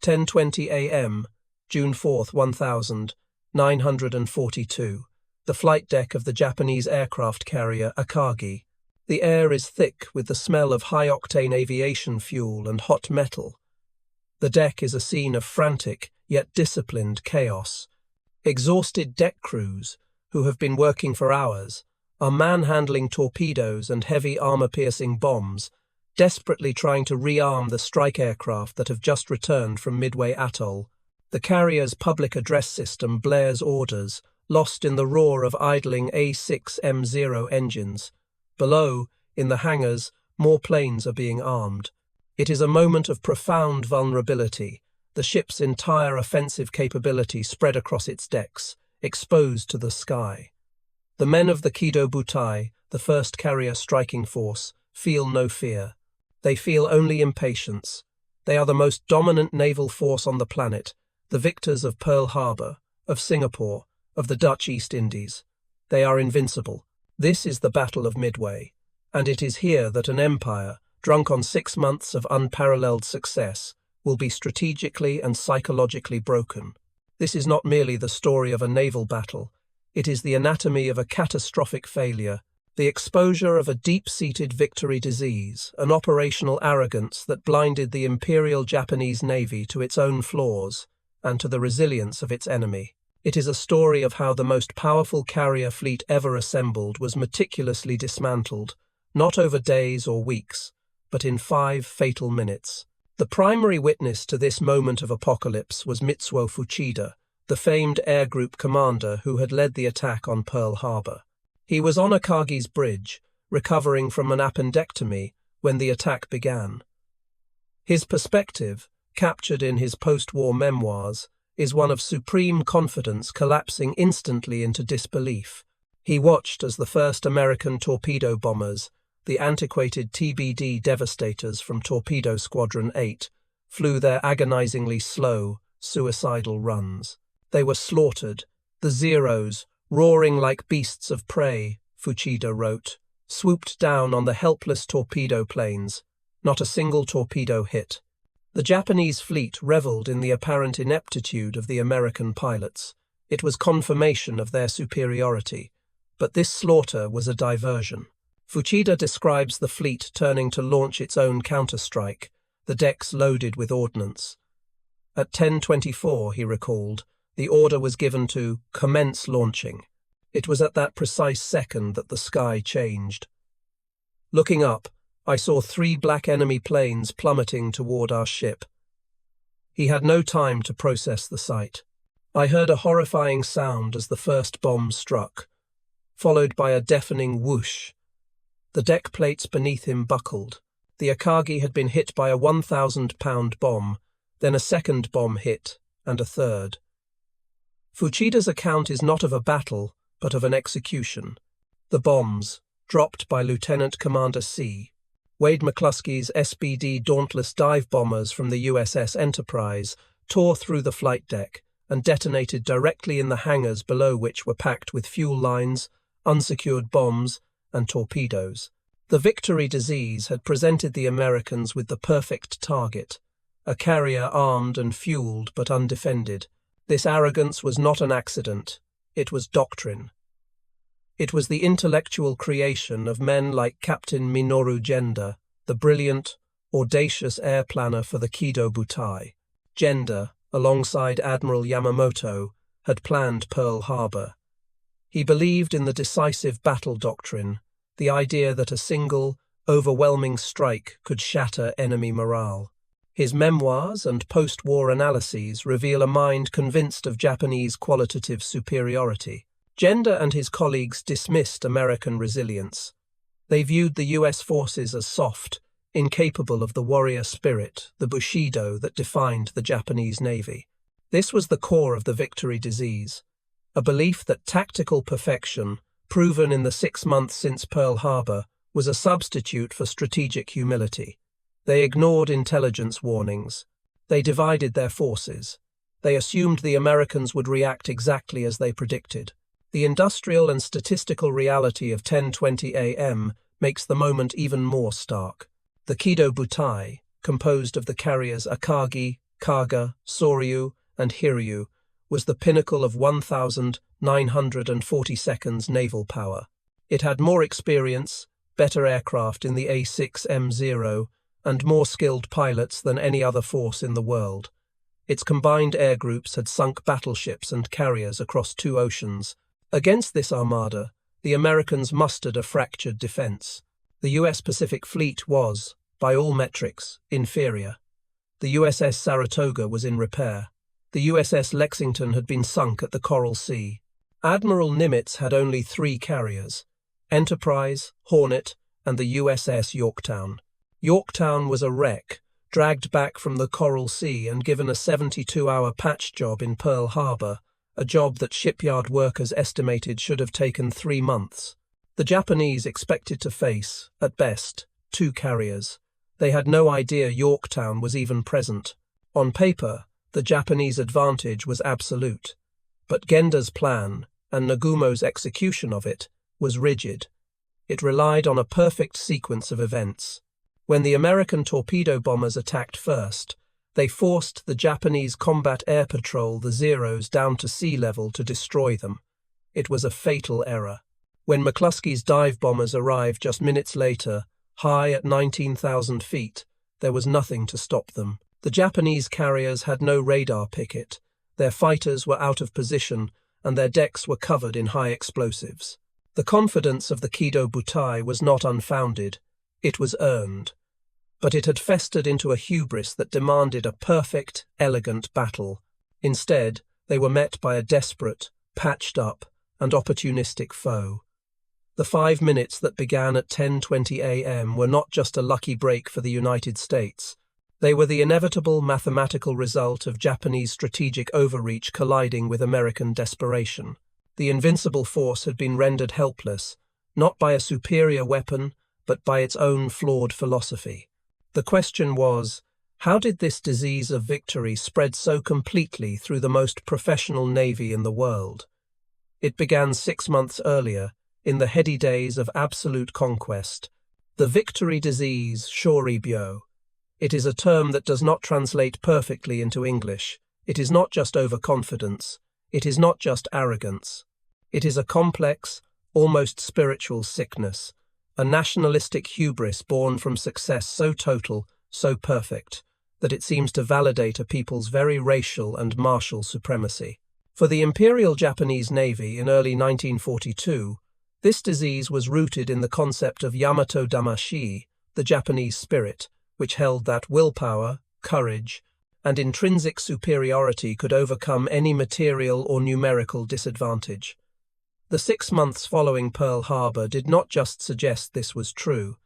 10:20 a.m., June 4, 1942. The flight deck of the Japanese aircraft carrier Akagi. The air is thick with the smell of high-octane aviation fuel and hot metal. The deck is a scene of frantic, yet disciplined chaos. Exhausted deck crews, who have been working for hours, are manhandling torpedoes and heavy armor-piercing bombs, desperately trying to rearm the strike aircraft that have just returned from Midway Atoll. The carrier's public address system blares orders, lost in the roar of idling A6M0 engines. Below, in the hangars, more planes are being armed. It is a moment of profound vulnerability, the ship's entire offensive capability spread across its decks, exposed to the sky. The men of the Kido Butai, the first carrier striking force, feel no fear. They feel only impatience. They are the most dominant naval force on the planet, the victors of Pearl Harbor, of Singapore, of the Dutch East Indies. They are invincible. This is the Battle of Midway, and it is here that an empire, drunk on 6 months of unparalleled success, will be strategically and psychologically broken. This is not merely the story of a naval battle, it is the anatomy of a catastrophic failure, the exposure of a deep-seated victory disease, an operational arrogance that blinded the Imperial Japanese Navy to its own flaws and to the resilience of its enemy. It is a story of how the most powerful carrier fleet ever assembled was meticulously dismantled, not over days or weeks, but in 5 fatal minutes. The primary witness to this moment of apocalypse was Mitsuo Fuchida, the famed air group commander who had led the attack on Pearl Harbor. He was on Akagi's bridge, recovering from an appendectomy when the attack began. His perspective, captured in his post-war memoirs, is one of supreme confidence collapsing instantly into disbelief. He watched as the first American torpedo bombers, the antiquated TBD Devastators from Torpedo Squadron 8, flew their agonizingly slow, suicidal runs. They were slaughtered, the Zeros, roaring like beasts of prey, Fuchida wrote, swooped down on the helpless torpedo planes. Not a single torpedo hit. The Japanese fleet reveled in the apparent ineptitude of the American pilots. It was confirmation of their superiority. But this slaughter was a diversion. Fuchida describes the fleet turning to launch its own counterstrike, the decks loaded with ordnance. At 10:24, he recalled, the order was given to commence launching. It was at that precise second that the sky changed. Looking up, I saw 3 black enemy planes plummeting toward our ship. He had no time to process the sight. I heard a horrifying sound as the first bomb struck, followed by a deafening whoosh. The deck plates beneath him buckled. The Akagi had been hit by a 1,000-pound bomb, then a second bomb hit, and a third. Fuchida's account is not of a battle, but of an execution. The bombs, dropped by Lieutenant Commander C. Wade McCluskey's SBD Dauntless dive bombers from the USS Enterprise, tore through the flight deck and detonated directly in the hangars below, which were packed with fuel lines, unsecured bombs, and torpedoes. The victory disease had presented the Americans with the perfect target, a carrier armed and fueled but undefended. This arrogance was not an accident, it was doctrine. It was the intellectual creation of men like Captain Minoru Genda, the brilliant, audacious air planner for the Kido Butai. Genda, alongside Admiral Yamamoto, had planned Pearl Harbor. He believed in the decisive battle doctrine, the idea that a single, overwhelming strike could shatter enemy morale. His memoirs and post-war analyses reveal a mind convinced of Japanese qualitative superiority. Genda and his colleagues dismissed American resilience. They viewed the US forces as soft, incapable of the warrior spirit, the bushido that defined the Japanese Navy. This was the core of the victory disease, a belief that tactical perfection, proven in the 6 months since Pearl Harbor, was a substitute for strategic humility. They ignored intelligence warnings. They divided their forces. They assumed the Americans would react exactly as they predicted. The industrial and statistical reality of 10:20 a.m. makes the moment even more stark. The Kido Butai, composed of the carriers Akagi, Kaga, Soryu, and Hiryu, was the pinnacle of 1,940 naval power. It had more experience, better aircraft in the A6M0, and more skilled pilots than any other force in the world. Its combined air groups had sunk battleships and carriers across 2 oceans. Against this armada, the Americans mustered a fractured defense. The U.S. Pacific Fleet was, by all metrics, inferior. The USS Saratoga was in repair. The USS Lexington had been sunk at the Coral Sea. Admiral Nimitz had only 3 carriers: Enterprise, Hornet, and the USS Yorktown. Yorktown was a wreck, dragged back from the Coral Sea and given a 72-hour patch job in Pearl Harbor, a job that shipyard workers estimated should have taken 3 months. The Japanese expected to face, at best, 2 carriers. They had no idea Yorktown was even present. On paper, the Japanese advantage was absolute. But Genda's plan, and Nagumo's execution of it, was rigid. It relied on a perfect sequence of events. When the American torpedo bombers attacked first, they forced the Japanese combat air patrol, the Zeros, down to sea level to destroy them. It was a fatal error. When McCluskey's dive bombers arrived just minutes later, high at 19,000 feet, there was nothing to stop them. The Japanese carriers had no radar picket, their fighters were out of position, and their decks were covered in high explosives. The confidence of the Kido Butai was not unfounded. It was earned. But it had festered into a hubris that demanded a perfect, elegant battle. Instead, they were met by a desperate, patched-up, and opportunistic foe. The 5 minutes that began at 10:20 a.m. were not just a lucky break for the United States. They were the inevitable mathematical result of Japanese strategic overreach colliding with American desperation. The invincible force had been rendered helpless, not by a superior weapon, but by its own flawed philosophy. The question was, how did this disease of victory spread so completely through the most professional navy in the world? It began 6 months earlier, in the heady days of absolute conquest. The victory disease, shoribyo. It is a term that does not translate perfectly into English. It is not just overconfidence. It is not just arrogance. It is a complex, almost spiritual sickness, a nationalistic hubris born from success so total, so perfect, that it seems to validate a people's very racial and martial supremacy. For the Imperial Japanese Navy in early 1942, this disease was rooted in the concept of Yamato Damashi, the Japanese spirit, which held that willpower, courage, and intrinsic superiority could overcome any material or numerical disadvantage. The 6 months following Pearl Harbor did not just suggest this was true,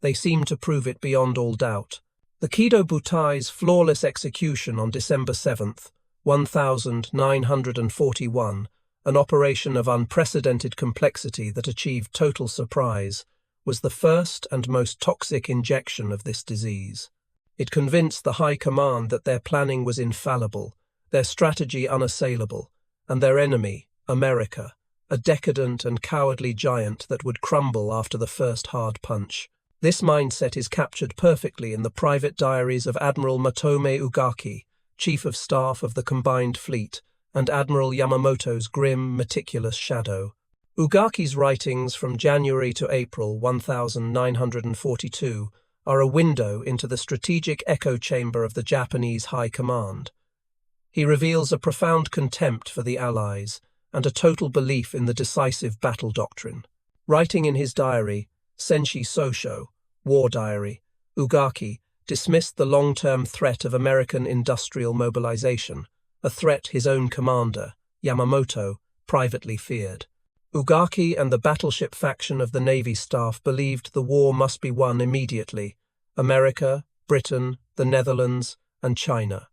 they seemed to prove it beyond all doubt. The Kido Butai's flawless execution on December 7th, 1941, an operation of unprecedented complexity that achieved total surprise, was the first and most toxic injection of this disease. It convinced the High Command that their planning was infallible, their strategy unassailable, and their enemy, America, a decadent and cowardly giant that would crumble after the first hard punch. This mindset is captured perfectly in the private diaries of Admiral Matome Ugaki, Chief of Staff of the Combined Fleet, and Admiral Yamamoto's grim, meticulous shadow. Ugaki's writings from January to April 1942 are a window into the strategic echo chamber of the Japanese High Command. He reveals a profound contempt for the Allies and a total belief in the decisive battle doctrine. Writing in his diary, Senshi Sosho, War Diary, Ugaki dismissed the long-term threat of American industrial mobilization, a threat his own commander, Yamamoto, privately feared. Ugaki and the battleship faction of the Navy staff believed the war must be won immediately. America, Britain, the Netherlands, and China.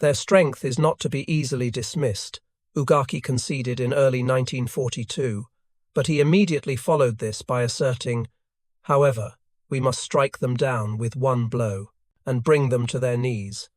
Their strength is not to be easily dismissed, Ugaki conceded in early 1942, but he immediately followed this by asserting, however, we must strike them down with one blow and bring them to their knees.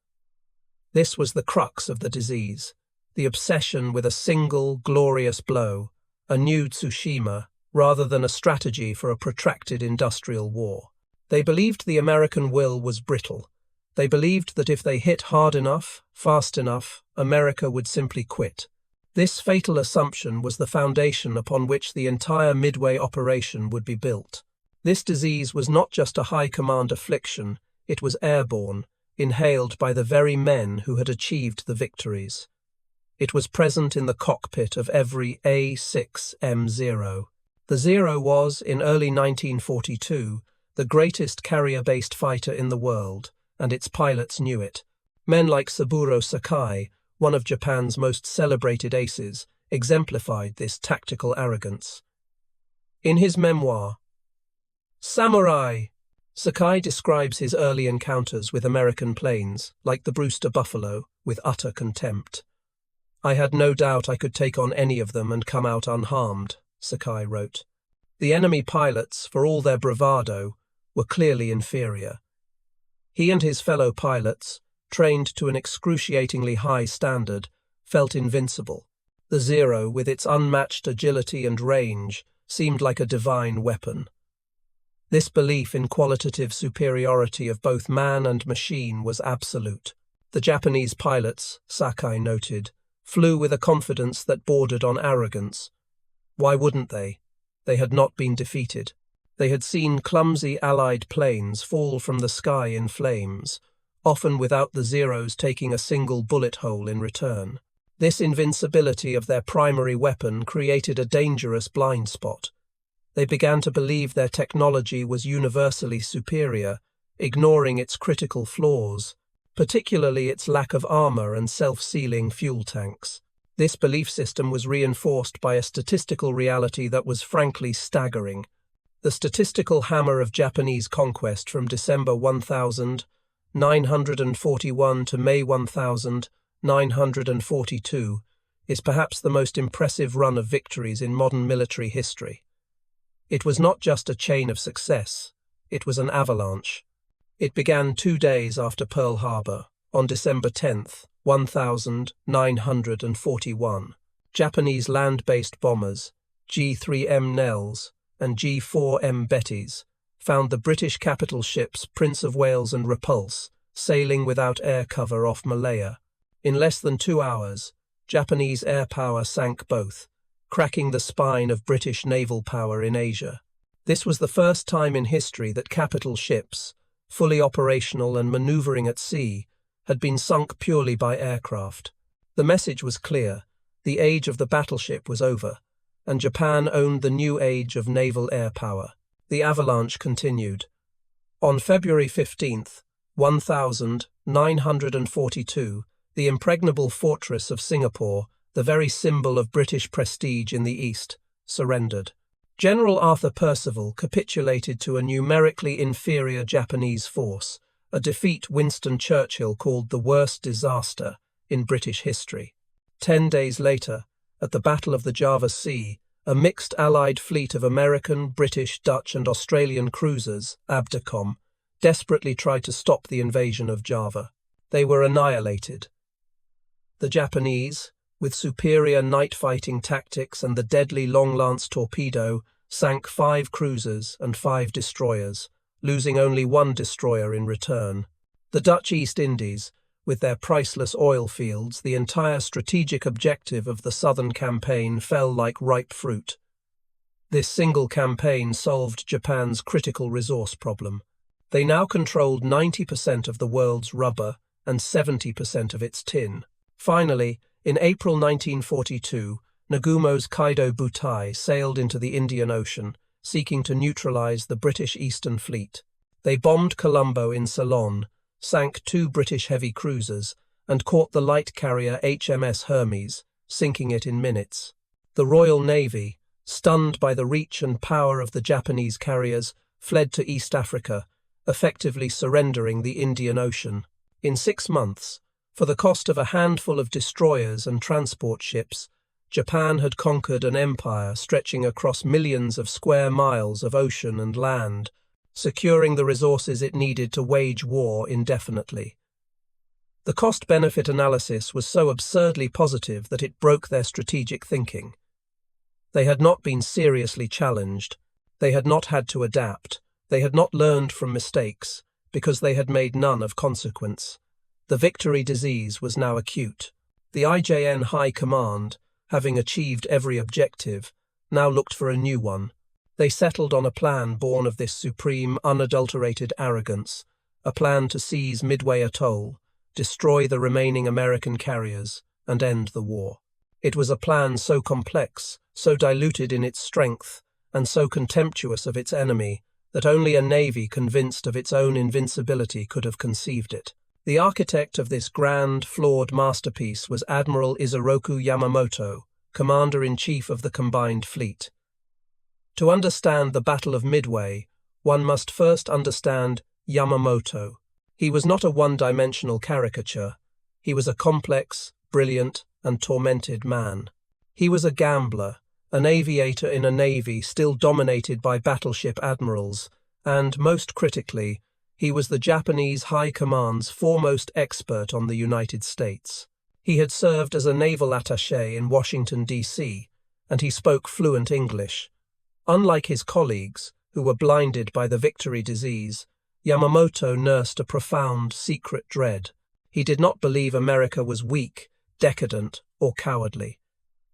This was the crux of the disease, the obsession with a single, glorious blow, a new Tsushima, rather than a strategy for a protracted industrial war. They believed the American will was brittle, They believed that if they hit hard enough, fast enough, America would simply quit. This fatal assumption was the foundation upon which the entire Midway operation would be built. This disease was not just a high command affliction, it was airborne, inhaled by the very men who had achieved the victories. It was present in the cockpit of every A6M0. The Zero was, in early 1942, the greatest carrier-based fighter in the world, and its pilots knew it. Men like Saburo Sakai, one of Japan's most celebrated aces, exemplified this tactical arrogance. In his memoir, Samurai, Sakai describes his early encounters with American planes, like the Brewster Buffalo, with utter contempt. "I had no doubt I could take on any of them and come out unharmed," Sakai wrote. The enemy pilots, for all their bravado, were clearly inferior. He and his fellow pilots, trained to an excruciatingly high standard, felt invincible. The Zero, with its unmatched agility and range, seemed like a divine weapon. This belief in qualitative superiority of both man and machine was absolute. The Japanese pilots, Sakai noted, flew with a confidence that bordered on arrogance. Why wouldn't they? They had not been defeated. They had seen clumsy Allied planes fall from the sky in flames, often without the Zeros taking a single bullet hole in return. This invincibility of their primary weapon created a dangerous blind spot. They began to believe their technology was universally superior, ignoring its critical flaws, particularly its lack of armor and self-sealing fuel tanks. This belief system was reinforced by a statistical reality that was frankly staggering. The statistical hammer of Japanese conquest from December 1941 to May 1942 is perhaps the most impressive run of victories in modern military history. It was not just a chain of success, it was an avalanche. It began 2 days after Pearl Harbor, on December 10, 1941. Japanese land-based bombers, G-3M Nels and G-4M Bettys, found the British capital ships Prince of Wales and Repulse sailing without air cover off Malaya. In less than 2 hours, Japanese air power sank both, cracking the spine of British naval power in Asia. This was the first time in history that capital ships, fully operational and maneuvering at sea, had been sunk purely by aircraft. The message was clear: the age of the battleship was over, and Japan owned the new age of naval air power. The avalanche continued. On February 15, 1942, the impregnable fortress of Singapore, the very symbol of British prestige in the East, surrendered. General Arthur Percival capitulated to a numerically inferior Japanese force, a defeat Winston Churchill called the worst disaster in British history. 10 days later, at the Battle of the Java Sea, a mixed Allied fleet of American, British, Dutch and Australian cruisers, Abdicom, desperately tried to stop the invasion of Java. They were annihilated. The Japanese, with superior night-fighting tactics and the deadly long-lance torpedo, sank 5 cruisers and 5 destroyers, losing only 1 destroyer in return. The Dutch East Indies, with their priceless oil fields, the entire strategic objective of the Southern Campaign, fell like ripe fruit. This single campaign solved Japan's critical resource problem. They now controlled 90% of the world's rubber and 70% of its tin. Finally, in April 1942, Nagumo's Kaido Butai sailed into the Indian Ocean, seeking to neutralize the British Eastern Fleet. They bombed Colombo in Ceylon, sank 2 British heavy cruisers, and caught the light carrier HMS Hermes, sinking it in minutes. The Royal Navy, stunned by the reach and power of the Japanese carriers, fled to East Africa, effectively surrendering the Indian Ocean. In 6 months, for the cost of a handful of destroyers and transport ships, Japan had conquered an empire stretching across millions of square miles of ocean and land, securing the resources it needed to wage war indefinitely. The cost-benefit analysis was so absurdly positive that it broke their strategic thinking. They had not been seriously challenged. They had not had to adapt. They had not learned from mistakes. because they had made none of consequence. The victory disease was now acute. The IJN High Command, having achieved every objective, now looked for a new one. They settled on a plan born of this supreme, unadulterated arrogance, a plan to seize Midway Atoll, destroy the remaining American carriers, and end the war. It was a plan so complex, so diluted in its strength, and so contemptuous of its enemy, that only a navy convinced of its own invincibility could have conceived it. The architect of this grand, flawed masterpiece was Admiral Yamamoto, Commander-in-Chief of the Combined Fleet. To understand the Battle of Midway, one must first understand Yamamoto. He was not a one-dimensional caricature. He was a complex, brilliant, and tormented man. He was a gambler, an aviator in a navy still dominated by battleship admirals, and, most critically, he was the Japanese High Command's foremost expert on the United States. He had served as a naval attaché in Washington, D.C., and he spoke fluent English. Unlike his colleagues, who were blinded by the victory disease, Yamamoto nursed a profound, secret dread. He did not believe America was weak, decadent, or cowardly.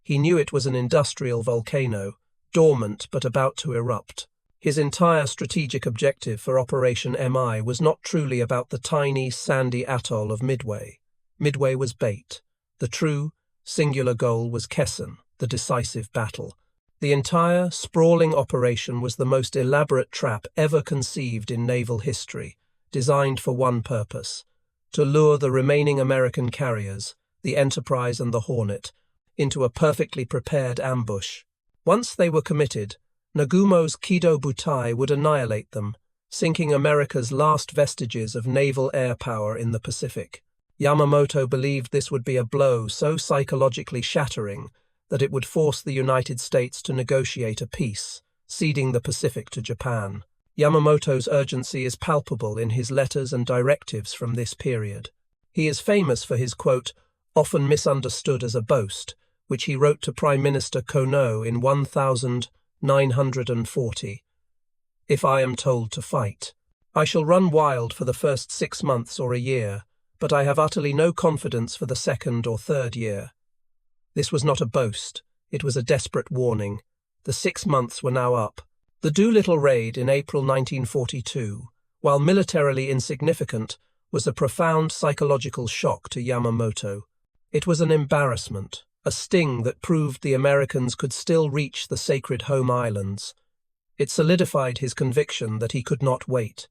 He knew it was an industrial volcano, dormant but about to erupt. His entire strategic objective for Operation MI was not truly about the tiny, sandy atoll of Midway. Midway was bait. The true, singular goal was Kessin, the decisive battle. The entire, sprawling operation was the most elaborate trap ever conceived in naval history, designed for one purpose: to lure the remaining American carriers, the Enterprise and the Hornet, into a perfectly prepared ambush. Once they were committed, Nagumo's Kido Butai would annihilate them, sinking America's last vestiges of naval air power in the Pacific. Yamamoto believed this would be a blow so psychologically shattering that it would force the United States to negotiate a peace, ceding the Pacific to Japan. Yamamoto's urgency is palpable in his letters and directives from this period. He is famous for his, quote, often misunderstood as a boast, which he wrote to Prime Minister Kono in 1940. If I am told to fight, I shall run wild for the first 6 months or a year, but I have utterly no confidence for the second or third year. This was not a boast, it was a desperate warning. The 6 months were now up. The Doolittle raid in April 1942, while militarily insignificant, was a profound psychological shock to Yamamoto. It was an embarrassment, a sting that proved the Americans could still reach the sacred home islands. It solidified his conviction that he could not wait.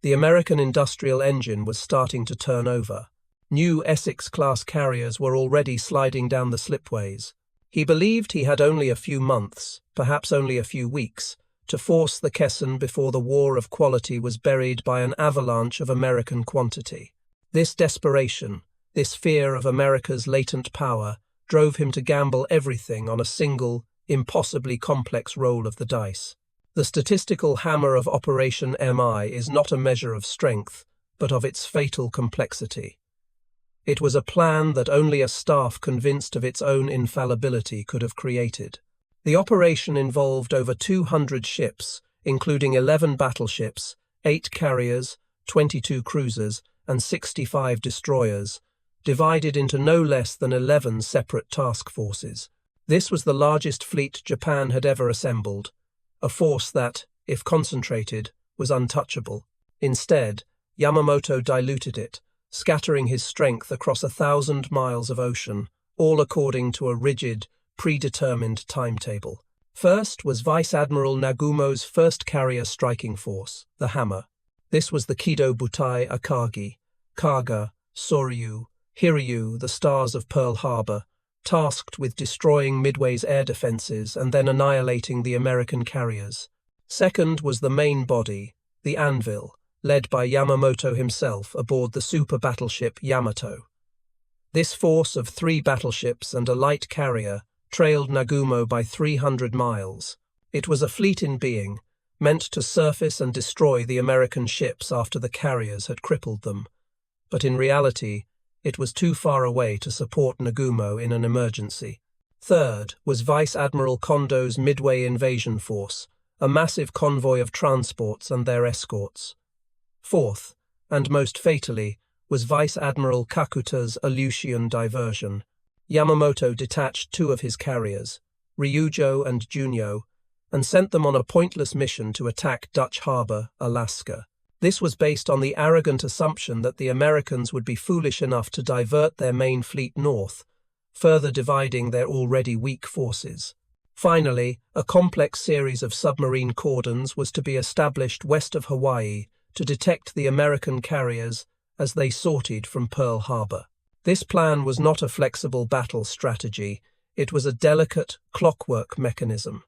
The American industrial engine was starting to turn over. New Essex-class carriers were already sliding down the slipways. He believed he had only a few months, perhaps only a few weeks, to force the Kessin before the war of quality was buried by an avalanche of American quantity. This desperation, this fear of America's latent power, drove him to gamble everything on a single, impossibly complex roll of the dice. The statistical hammer of Operation MI is not a measure of strength, but of its fatal complexity. It was a plan that only a staff convinced of its own infallibility could have created. The operation involved over 200 ships, including 11 battleships, 8 carriers, 22 cruisers, and 65 destroyers, divided into no less than 11 separate task forces. This was the largest fleet Japan had ever assembled, a force that, if concentrated, was untouchable. Instead, Yamamoto diluted it, scattering his strength across 1,000 miles of ocean, all according to a rigid, predetermined timetable. First was Vice Admiral Nagumo's first carrier striking force, the Hammer. This was the Kido Butai Akagi, Kaga, Soryu, Hiryu, the stars of Pearl Harbor, tasked with destroying Midway's air defenses and then annihilating the American carriers. Second was the main body, the Anvil, led by Yamamoto himself aboard the super battleship Yamato. This force of 3 battleships and a light carrier trailed Nagumo by 300 miles. It was a fleet in being, meant to surface and destroy the American ships after the carriers had crippled them. But in reality, it was too far away to support Nagumo in an emergency. Third was Vice Admiral Kondo's Midway invasion force, a massive convoy of transports and their escorts. Fourth, and most fatally, was Vice Admiral Kakuta's Aleutian diversion. Yamamoto detached 2 of his carriers, Ryujo and Junyo, and sent them on a pointless mission to attack Dutch Harbor, Alaska. This was based on the arrogant assumption that the Americans would be foolish enough to divert their main fleet north, further dividing their already weak forces. Finally, a complex series of submarine cordons was to be established west of Hawaii to detect the American carriers as they sortied from Pearl Harbor. This plan was not a flexible battle strategy, it was a delicate clockwork mechanism.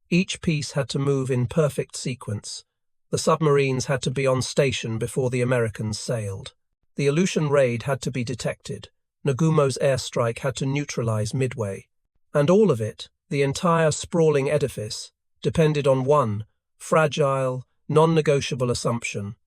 Each piece had to move in perfect sequence. The submarines had to be on station before the Americans sailed. The Aleutian raid had to be detected. Nagumo's airstrike had to neutralize Midway. And all of it, the entire sprawling edifice, depended on one fragile, non-negotiable assumption: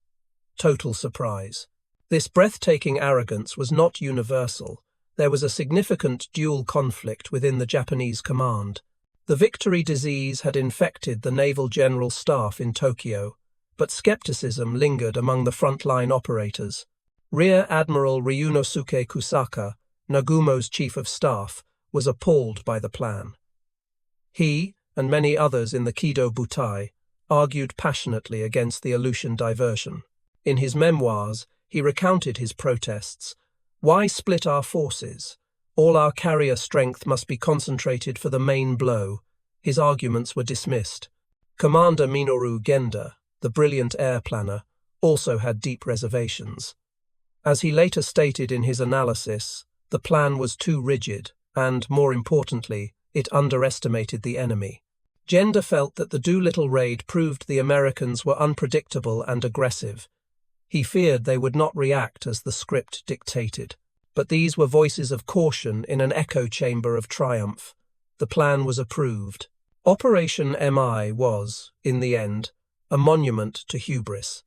total surprise. This breathtaking arrogance was not universal. There was a significant dual conflict within the Japanese command. The victory disease had infected the naval general staff in Tokyo, but skepticism lingered among the frontline operators. Rear Admiral Ryunosuke Kusaka, Nagumo's chief of staff, was appalled by the plan. He, and many others in the Kido Butai, argued passionately against the Aleutian diversion. In his memoirs, he recounted his protests. Why split our forces? All our carrier strength must be concentrated for the main blow. His arguments were dismissed. Commander Minoru Genda, the brilliant air planner, also had deep reservations. As he later stated in his analysis, the plan was too rigid and, more importantly, it underestimated the enemy. Genda felt that the Doolittle raid proved the Americans were unpredictable and aggressive. He feared they would not react as the script dictated. But these were voices of caution in an echo chamber of triumph. The plan was approved. Operation MI was, in the end, a monument to hubris.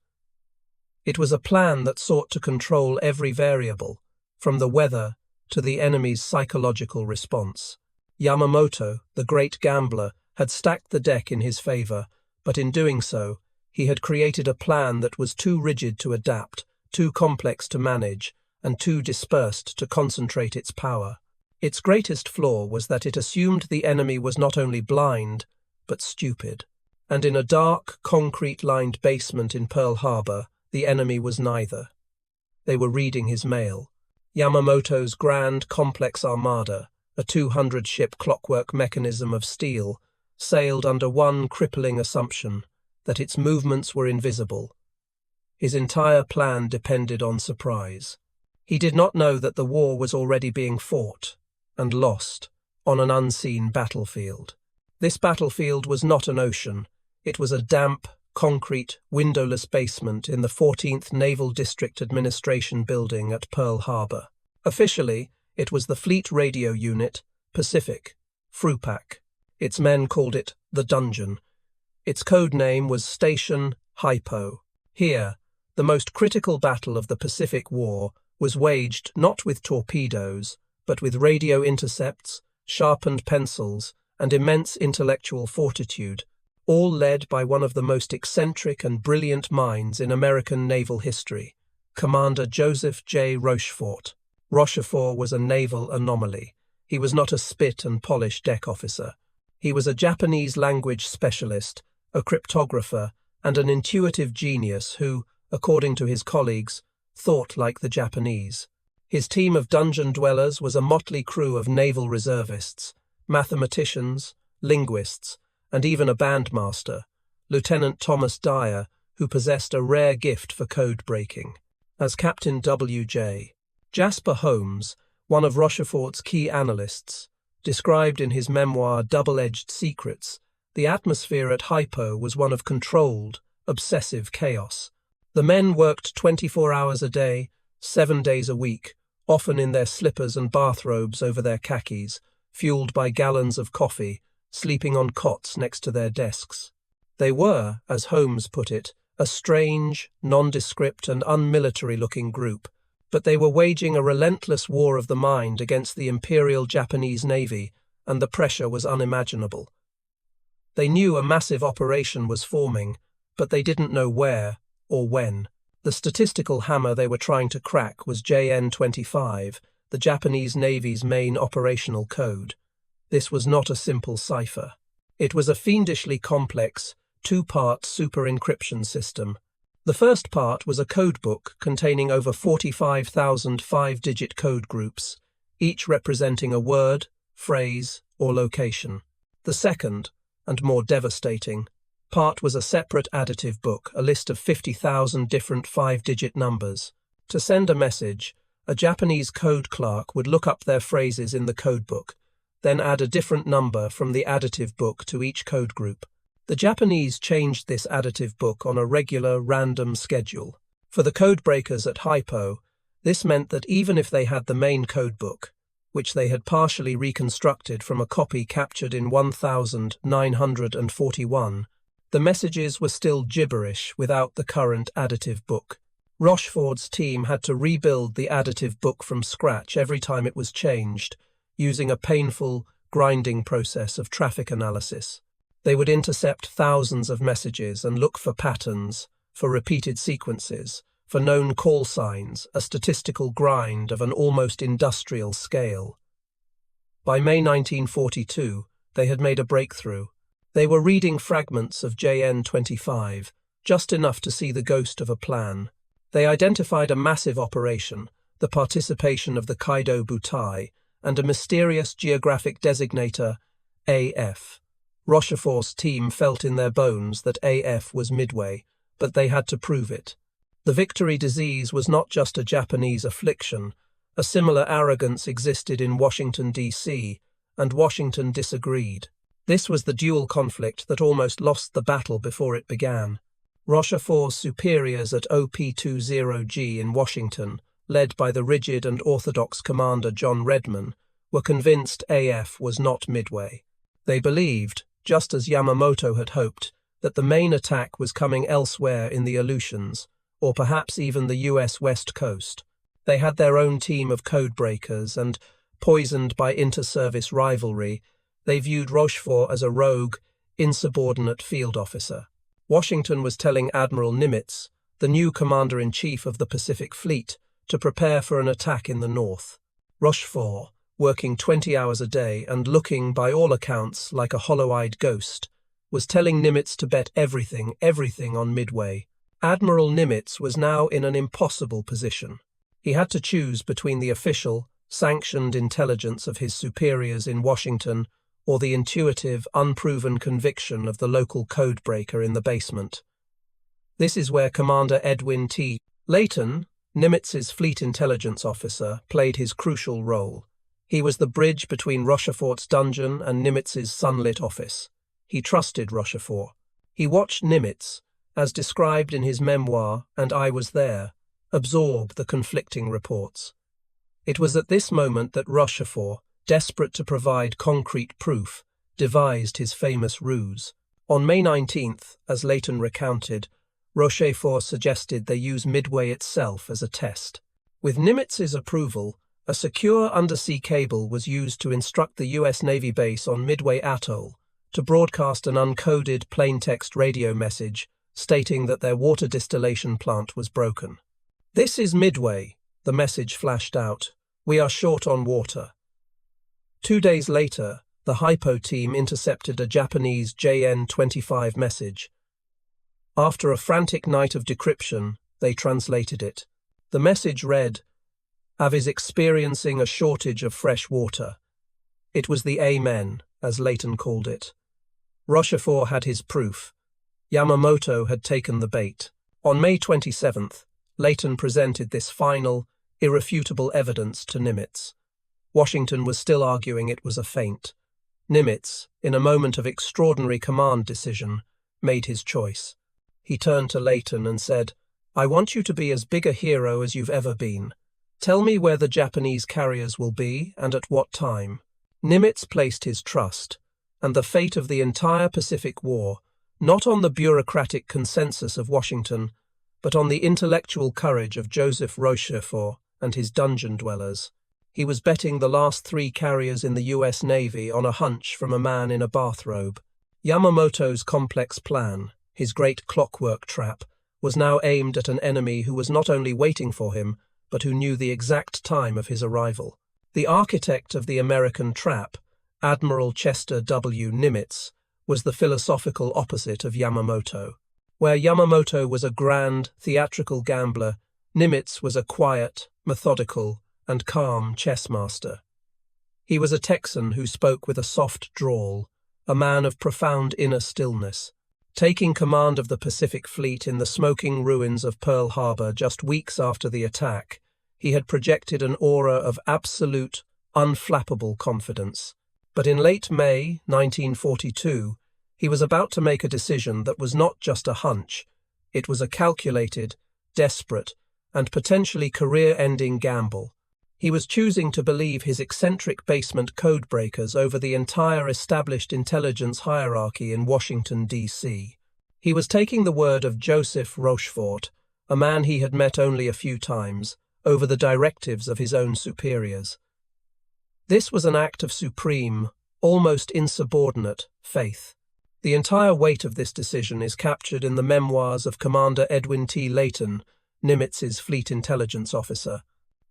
It was a plan that sought to control every variable, from the weather to the enemy's psychological response. Yamamoto, the great gambler, had stacked the deck in his favor, but in doing so, he had created a plan that was too rigid to adapt, too complex to manage, and too dispersed to concentrate its power. Its greatest flaw was that it assumed the enemy was not only blind, but stupid. And in a dark, concrete-lined basement in Pearl Harbor, the enemy was neither. They were reading his mail. Yamamoto's grand, complex armada, a 200-ship clockwork mechanism of steel, sailed under one crippling assumption, that its movements were invisible. His entire plan depended on surprise. He did not know that the war was already being fought and lost on an unseen battlefield. This battlefield was not an ocean. It was a damp, concrete, windowless basement in the 14th Naval District Administration Building at Pearl Harbor. Officially, it was the Fleet Radio Unit, Pacific, FRUPAC. Its men called it the Dungeon. Its code name was Station HYPO. Here, the most critical battle of the Pacific War was waged not with torpedoes, but with radio intercepts, sharpened pencils, and immense intellectual fortitude, all led by one of the most eccentric and brilliant minds in American naval history, Commander Joseph J. Rochefort. Rochefort was a naval anomaly. He was not a spit and polish deck officer. He was a Japanese language specialist, a cryptographer, and an intuitive genius who, according to his colleagues, thought like the Japanese. His team of dungeon dwellers was a motley crew of naval reservists, mathematicians, linguists, and even a bandmaster, Lieutenant Thomas Dyer, who possessed a rare gift for code-breaking. As Captain W.J. Jasper Holmes, one of Rochefort's key analysts, described in his memoir Double-Edged Secrets, the atmosphere at HYPO was one of controlled, obsessive chaos. The men worked 24 hours a day, 7 days a week, often in their slippers and bathrobes over their khakis, fueled by gallons of coffee, sleeping on cots next to their desks. They were, as Holmes put it, a strange, nondescript and unmilitary-looking group, but they were waging a relentless war of the mind against the Imperial Japanese Navy, and the pressure was unimaginable. They knew a massive operation was forming, but they didn't know where or when. The statistical hammer they were trying to crack was JN-25, the Japanese Navy's main operational code. This was not a simple cipher. It was a fiendishly complex, two-part super-encryption system. The first part was a codebook containing over 45,000 five-digit code groups, each representing a word, phrase, or location. The second, and more devastating, part was a separate additive book, a list of 50,000 different five-digit numbers. To send a message, a Japanese code clerk would look up their phrases in the codebook, then add a different number from the additive book to each code group. The Japanese changed this additive book on a regular, random schedule. For the codebreakers at HYPO, this meant that even if they had the main codebook, which they had partially reconstructed from a copy captured in 1941, the messages were still gibberish without the current additive book. Rochefort's team had to rebuild the additive book from scratch every time it was changed, using a painful, grinding process of traffic analysis. They would intercept thousands of messages and look for patterns, for repeated sequences, for known call signs, a statistical grind of an almost industrial scale. By May 1942, they had made a breakthrough. They were reading fragments of JN-25, just enough to see the ghost of a plan. They identified a massive operation, the participation of the Kaido Butai, and a mysterious geographic designator, AF. Rochefort's team felt in their bones that AF was Midway, but they had to prove it. The victory disease was not just a Japanese affliction. A similar arrogance existed in Washington, D.C., and Washington disagreed. This was the dual conflict that almost lost the battle before it began. Rochefort's superiors at OP-20G in Washington, led by the rigid and orthodox commander John Redman, were convinced AF was not Midway. They believed, just as Yamamoto had hoped, that the main attack was coming elsewhere in the Aleutians, or perhaps even the US West Coast. They had their own team of codebreakers, and, poisoned by inter-service rivalry, they viewed Rochefort as a rogue, insubordinate field officer. Washington was telling Admiral Nimitz, the new commander-in-chief of the Pacific Fleet, to prepare for an attack in the north. Rochefort, working 20 hours a day and looking, by all accounts, like a hollow-eyed ghost, was telling Nimitz to bet everything on Midway. Admiral Nimitz was now in an impossible position. He had to choose between the official, sanctioned intelligence of his superiors in Washington or the intuitive, unproven conviction of the local codebreaker in the basement. This is where Commander Edwin T. Layton, Nimitz's fleet intelligence officer, played his crucial role. He was the bridge between Rochefort's dungeon and Nimitz's sunlit office. He trusted Rochefort. He watched Nimitz, as described in his memoir, And I Was There, absorb the conflicting reports. It was at this moment that Rochefort, desperate to provide concrete proof, devised his famous ruse. On May 19th, as Layton recounted, Rochefort suggested they use Midway itself as a test. With Nimitz's approval, a secure undersea cable was used to instruct the US Navy base on Midway Atoll to broadcast an uncoded plaintext radio message stating that their water distillation plant was broken. "This is Midway," the message flashed out. "We are short on water." 2 days later, the HYPO team intercepted a Japanese JN-25 message. After a frantic night of decryption, they translated it. The message read, "Av is experiencing a shortage of fresh water." It was the Amen, as Layton called it. Rochefort had his proof. Yamamoto had taken the bait. On May 27th, Layton presented this final, irrefutable evidence to Nimitz. Washington was still arguing it was a feint. Nimitz, in a moment of extraordinary command decision, made his choice. He turned to Layton and said, "I want you to be as big a hero as you've ever been. Tell me where the Japanese carriers will be and at what time." Nimitz placed his trust, and the fate of the entire Pacific War, not on the bureaucratic consensus of Washington, but on the intellectual courage of Joseph Rochefort and his dungeon dwellers. He was betting the last 3 carriers in the US Navy on a hunch from a man in a bathrobe. Yamamoto's complex plan, his great clockwork trap, was now aimed at an enemy who was not only waiting for him, but who knew the exact time of his arrival. The architect of the American trap, Admiral Chester W. Nimitz, was the philosophical opposite of Yamamoto. Where Yamamoto was a grand, theatrical gambler, Nimitz was a quiet, methodical, and calm chess master. He was a Texan who spoke with a soft drawl, a man of profound inner stillness. Taking command of the Pacific Fleet in the smoking ruins of Pearl Harbor just weeks after the attack, he had projected an aura of absolute, unflappable confidence. But in late May 1942, he was about to make a decision that was not just a hunch, it was a calculated, desperate, and potentially career-ending gamble. He was choosing to believe his eccentric basement codebreakers over the entire established intelligence hierarchy in Washington, D.C. He was taking the word of Joseph Rochefort, a man he had met only a few times, over the directives of his own superiors. This was an act of supreme, almost insubordinate, faith. The entire weight of this decision is captured in the memoirs of Commander Edwin T. Layton, Nimitz's fleet intelligence officer.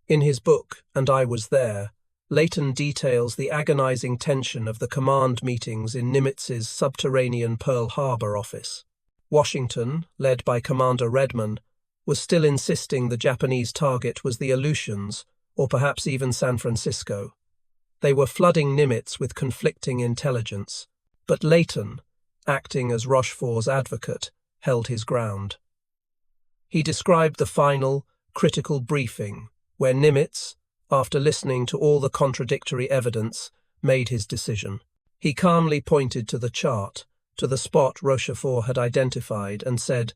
In his book, And I Was There, Layton details the agonizing tension of the command meetings in Nimitz's subterranean Pearl Harbor office. Washington, led by Commander Redman, was still insisting the Japanese target was the Aleutians, or perhaps even San Francisco. They were flooding Nimitz with conflicting intelligence, but Layton, acting as Rochefort's advocate, held his ground. He described the final, critical briefing, where Nimitz, after listening to all the contradictory evidence, made his decision. He calmly pointed to the chart, to the spot Rochefort had identified, and said,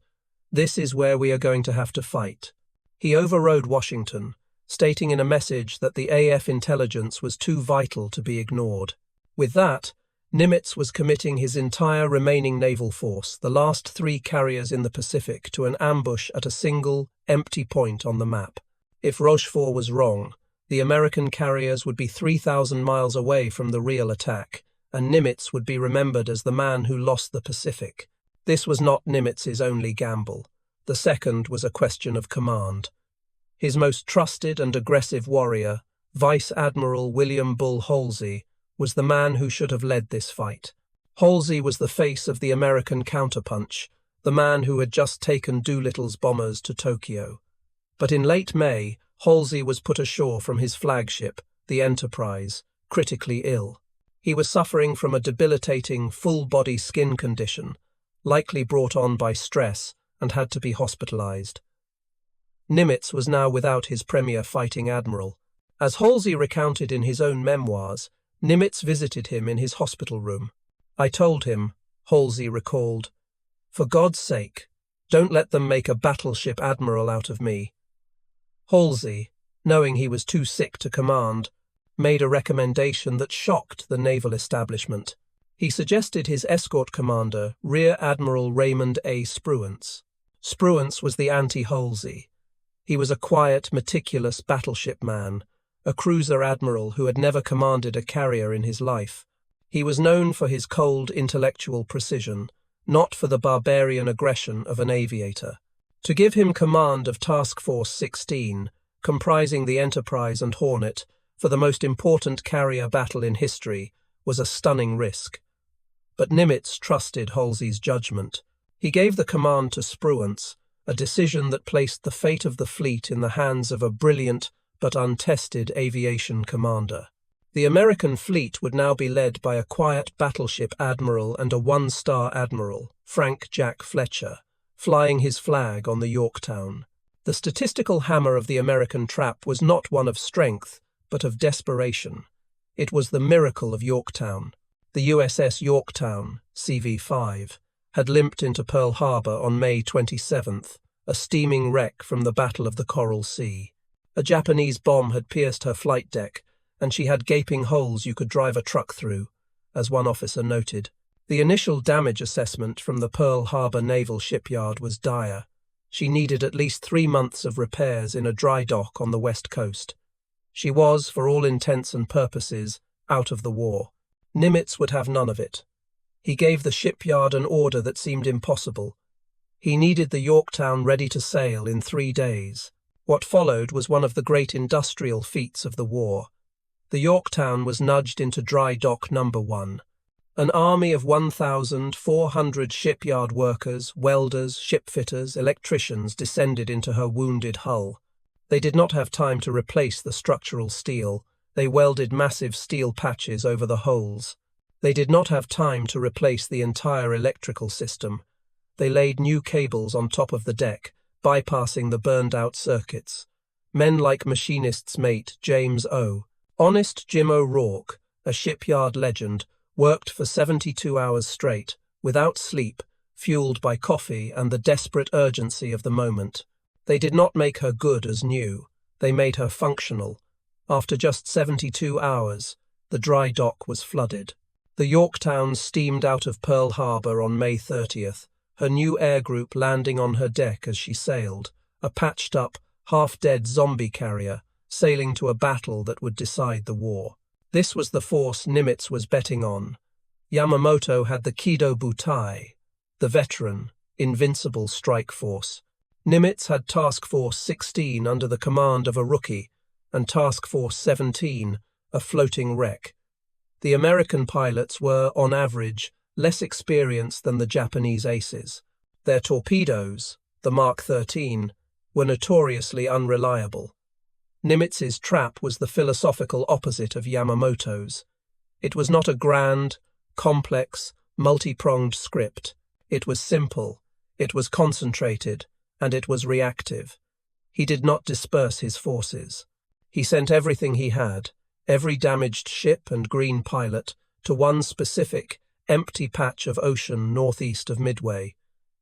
"This is where we are going to have to fight." He overrode Washington, stating in a message that the AF intelligence was too vital to be ignored. With that, Nimitz was committing his entire remaining naval force, the last 3 carriers in the Pacific, to an ambush at a single, empty point on the map. If Rochefort was wrong, the American carriers would be 3,000 miles away from the real attack, and Nimitz would be remembered as the man who lost the Pacific. This was not Nimitz's only gamble. The second was a question of command. His most trusted and aggressive warrior, Vice Admiral William Bull Halsey, was the man who should have led this fight. Halsey was the face of the American counterpunch, the man who had just taken Doolittle's bombers to Tokyo. But in late May, Halsey was put ashore from his flagship, the Enterprise, critically ill. He was suffering from a debilitating, full-body skin condition, likely brought on by stress, and had to be hospitalized. Nimitz was now without his premier fighting admiral. As Halsey recounted in his own memoirs, Nimitz visited him in his hospital room. "I told him," Halsey recalled, "for God's sake, don't let them make a battleship admiral out of me." Halsey, knowing he was too sick to command, made a recommendation that shocked the naval establishment. He suggested his escort commander, Rear Admiral Raymond A. Spruance. Spruance was the anti-Halsey. He was a quiet, meticulous battleship man, a cruiser admiral who had never commanded a carrier in his life. He was known for his cold, intellectual precision, not for the barbarian aggression of an aviator. To give him command of Task Force 16, comprising the Enterprise and Hornet, for the most important carrier battle in history, was a stunning risk. But Nimitz trusted Halsey's judgment. He gave the command to Spruance, a decision that placed the fate of the fleet in the hands of a brilliant but untested aviation commander. The American fleet would now be led by a quiet battleship admiral and a one-star admiral, Frank Jack Fletcher, flying his flag on the Yorktown. The statistical hammer of the American trap was not one of strength, but of desperation. It was the miracle of Yorktown. The USS Yorktown, CV-5, had limped into Pearl Harbor on May 27th, a steaming wreck from the Battle of the Coral Sea. A Japanese bomb had pierced her flight deck, and she had gaping holes you could drive a truck through, as one officer noted. The initial damage assessment from the Pearl Harbor Naval Shipyard was dire. She needed at least 3 months of repairs in a dry dock on the west coast. She was, for all intents and purposes, out of the war. Nimitz would have none of it. He gave the shipyard an order that seemed impossible. He needed the Yorktown ready to sail in 3 days. What followed was one of the great industrial feats of the war. The Yorktown was nudged into dry dock number 1. An army of 1,400 shipyard workers, welders, shipfitters, electricians descended into her wounded hull. They did not have time to replace the structural steel. They welded massive steel patches over the holes. They did not have time to replace the entire electrical system. They laid new cables on top of the deck, bypassing the burned-out circuits. Men like machinist's mate James O. Honest Jim O'Rourke, a shipyard legend, worked for 72 hours straight, without sleep, fueled by coffee and the desperate urgency of the moment. They did not make her good as new. They made her functional. After just 72 hours, the dry dock was flooded. The Yorktown steamed out of Pearl Harbor on May 30th, her new air group landing on her deck as she sailed, a patched-up, half-dead zombie carrier, sailing to a battle that would decide the war. This was the force Nimitz was betting on. Yamamoto had the Kido Butai, the veteran, invincible strike force. Nimitz had Task Force 16 under the command of a rookie, and Task Force 17, a floating wreck. The American pilots were, on average, less experienced than the Japanese aces. Their torpedoes, the Mark 13, were notoriously unreliable. Nimitz's trap was the philosophical opposite of Yamamoto's. It was not a grand, complex, multi-pronged script. It was simple, it was concentrated, and it was reactive. He did not disperse his forces. He sent everything he had, every damaged ship and green pilot, to one specific, empty patch of ocean northeast of Midway.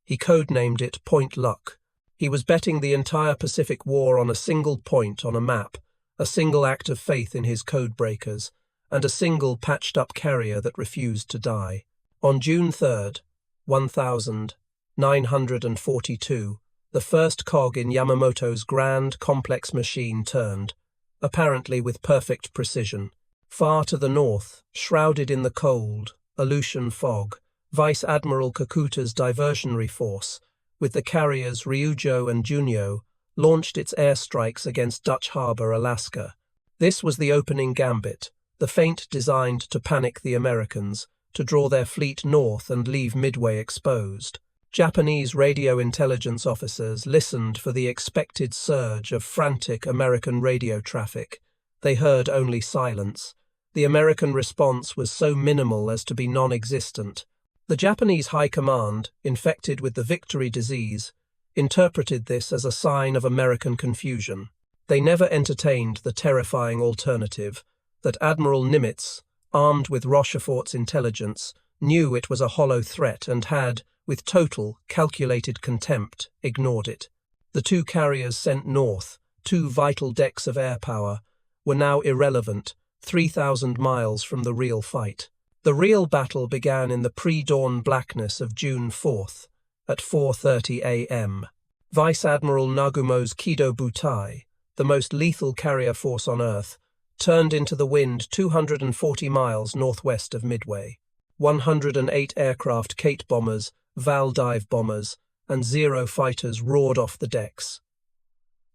He codenamed it Point Luck. He was betting the entire Pacific War on a single point on a map, a single act of faith in his codebreakers, and a single patched-up carrier that refused to die. On June 3rd, 1942, the first cog in Yamamoto's grand, complex machine turned, apparently with perfect precision. Far to the north, shrouded in the cold, Aleutian fog, Vice Admiral Kakuta's diversionary force, with the carriers Ryujo and Junyo, launched its airstrikes against Dutch Harbor, Alaska. This was the opening gambit, the feint designed to panic the Americans, to draw their fleet north and leave Midway exposed. Japanese radio intelligence officers listened for the expected surge of frantic American radio traffic. They heard only silence. The American response was so minimal as to be non-existent. The Japanese High Command, infected with the victory disease, interpreted this as a sign of American confusion. They never entertained the terrifying alternative that Admiral Nimitz, armed with Rochefort's intelligence, knew it was a hollow threat and had, with total, calculated contempt, ignored it. The two carriers sent north, 2 vital decks of air power, were now irrelevant, 3,000 miles from the real fight. The real battle began in the pre-dawn blackness of June 4th, at 4:30 a.m. Vice Admiral Nagumo's Kido Butai, the most lethal carrier force on Earth, turned into the wind 240 miles northwest of Midway. 108 aircraft Kate bombers, Val dive bombers, and Zero fighters roared off the decks.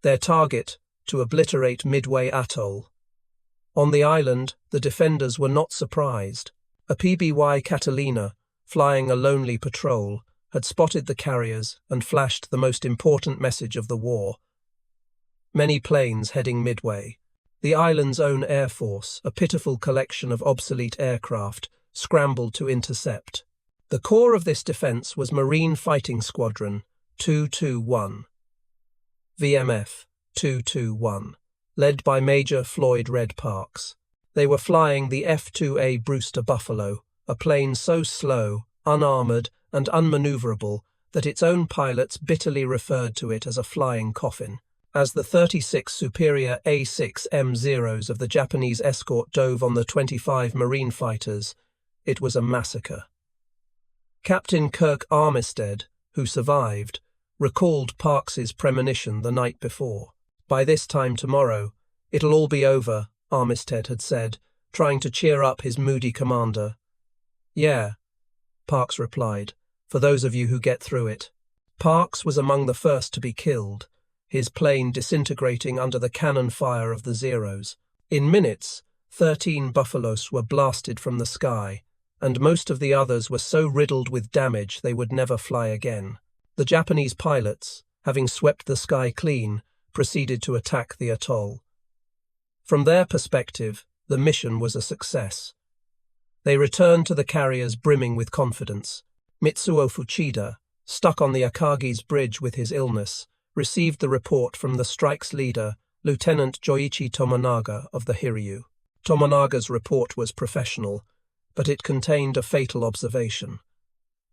Their target, to obliterate Midway Atoll. On the island, the defenders were not surprised. A PBY Catalina, flying a lonely patrol, had spotted the carriers and flashed the most important message of the war. Many planes heading Midway. The island's own air force, a pitiful collection of obsolete aircraft, scrambled to intercept. The core of this defense was Marine Fighting Squadron 221, VMF 221, led by Major Floyd Red Parks. They were flying the F-2A Brewster Buffalo, a plane so slow, unarmored, and unmaneuverable that its own pilots bitterly referred to it as a flying coffin. As the 36 superior A6M0s of the Japanese escort dove on the 25 Marine fighters, it was a massacre. Captain Kirk Armistead, who survived, recalled Parks's premonition the night before. "By this time tomorrow, it'll all be over," Armistead had said, trying to cheer up his moody commander. "Yeah," Parks replied, "for those of you who get through it." Parks was among the first to be killed, his plane disintegrating under the cannon fire of the Zeros. In minutes, 13 Buffalos were blasted from the sky, and most of the others were so riddled with damage they would never fly again. The Japanese pilots, having swept the sky clean, proceeded to attack the atoll. From their perspective, the mission was a success. They returned to the carriers brimming with confidence. Mitsuo Fuchida, stuck on the Akagi's bridge with his illness, received the report from the strike's leader, Lieutenant Joichi Tomonaga of the Hiryu. Tomonaga's report was professional, but it contained a fatal observation.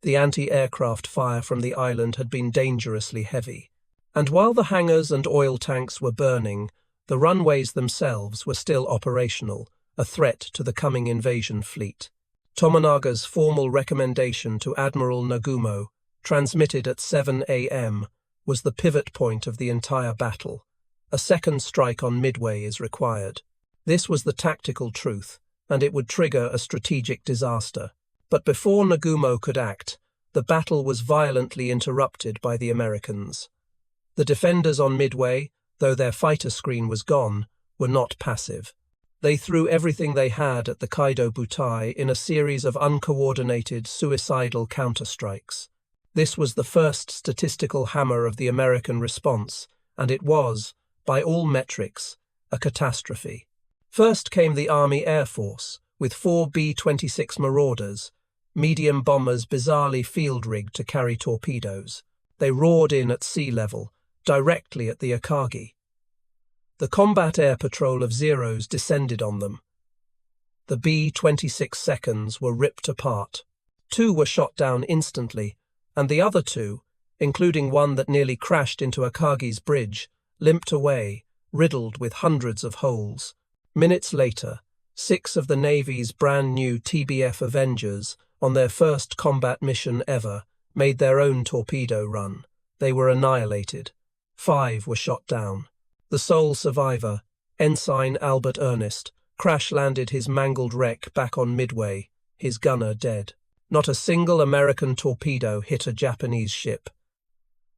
The anti-aircraft fire from the island had been dangerously heavy, and while the hangars and oil tanks were burning, the runways themselves were still operational, a threat to the coming invasion fleet. Tomonaga's formal recommendation to Admiral Nagumo, transmitted at 7 a.m., was the pivot point of the entire battle. A second strike on Midway is required. This was the tactical truth, and it would trigger a strategic disaster. But before Nagumo could act, the battle was violently interrupted by the Americans. The defenders on Midway, though their fighter screen was gone, were not passive. They threw everything they had at the Kaido Butai in a series of uncoordinated, suicidal counterstrikes. This was the first statistical hammer of the American response, and it was, by all metrics, a catastrophe. First came the Army Air Force, with 4 B-26 Marauders, medium bombers bizarrely field-rigged to carry torpedoes. They roared in at sea level, directly at the Akagi. The combat air patrol of Zeros descended on them. The B-26 seconds were ripped apart. 2 were shot down instantly, and the other 2, including one that nearly crashed into Akagi's bridge, limped away, riddled with hundreds of holes. Minutes later, 6 of the Navy's brand-new TBF Avengers, on their first combat mission ever, made their own torpedo run. They were annihilated. 5 were shot down. The sole survivor, Ensign Albert Ernest, crash-landed his mangled wreck back on Midway, his gunner dead. Not a single American torpedo hit a Japanese ship.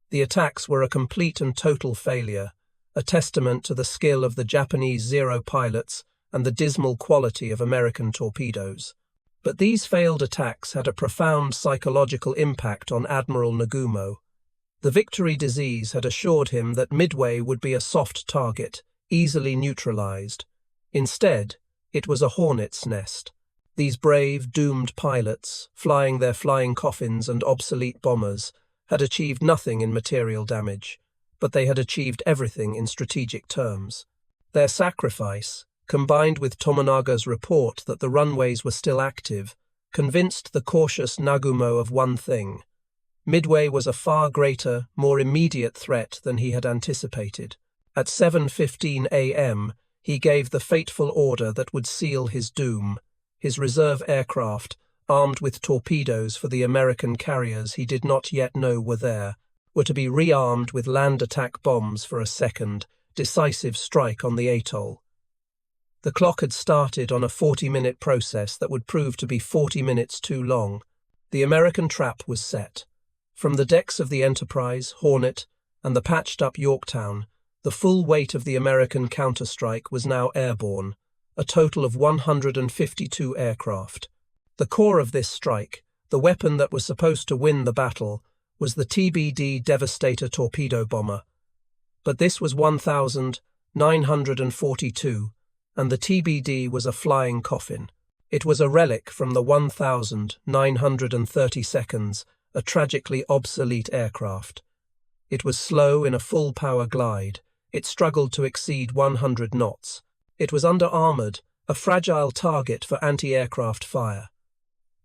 The attacks were a complete and total failure, a testament to the skill of the Japanese Zero pilots and the dismal quality of American torpedoes. But these failed attacks had a profound psychological impact on Admiral Nagumo. The victory disease had assured him that Midway would be a soft target, easily neutralized. Instead, it was a hornet's nest. These brave, doomed pilots, flying their flying coffins and obsolete bombers, had achieved nothing in material damage, but they had achieved everything in strategic terms. Their sacrifice, combined with Tomonaga's report that the runways were still active, convinced the cautious Nagumo of one thing. Midway was a far greater, more immediate threat than he had anticipated. At 7:15 a.m., he gave the fateful order that would seal his doom. His reserve aircraft, armed with torpedoes for the American carriers he did not yet know were there, were to be rearmed with land attack bombs for a second, decisive strike on the atoll. The clock had started on a 40-minute process that would prove to be 40 minutes too long. The American trap was set. From the decks of the Enterprise, Hornet, and the patched-up Yorktown, the full weight of the American counterstrike was now airborne, a total of 152 aircraft. The core of this strike, the weapon that was supposed to win the battle, was the TBD Devastator torpedo bomber. But this was 1,942, and the TBD was a flying coffin. It was a relic from the 1,932nd, a tragically obsolete aircraft. It was slow in a full-power glide. It struggled to exceed 100 knots. It was under-armoured, a fragile target for anti-aircraft fire.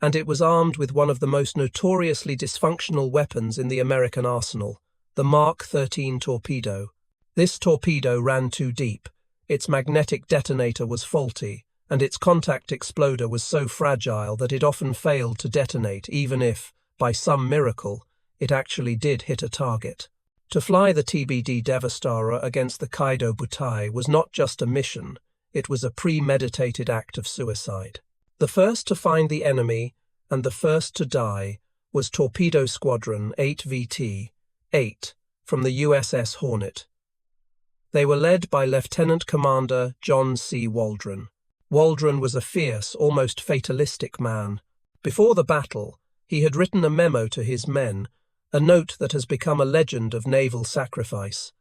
And it was armed with one of the most notoriously dysfunctional weapons in the American arsenal, the Mark 13 torpedo. This torpedo ran too deep, its magnetic detonator was faulty, and its contact exploder was so fragile that it often failed to detonate even if, by some miracle, it actually did hit a target. To fly the TBD Devastator against the Kaido Butai was not just a mission, it was a premeditated act of suicide. The first to find the enemy, and the first to die, was Torpedo Squadron 8VT, 8 from the USS Hornet. They were led by Lieutenant Commander John C. Waldron. Waldron was a fierce, almost fatalistic man. Before the battle, he had written a memo to his men, a note that has become a legend of naval sacrifice.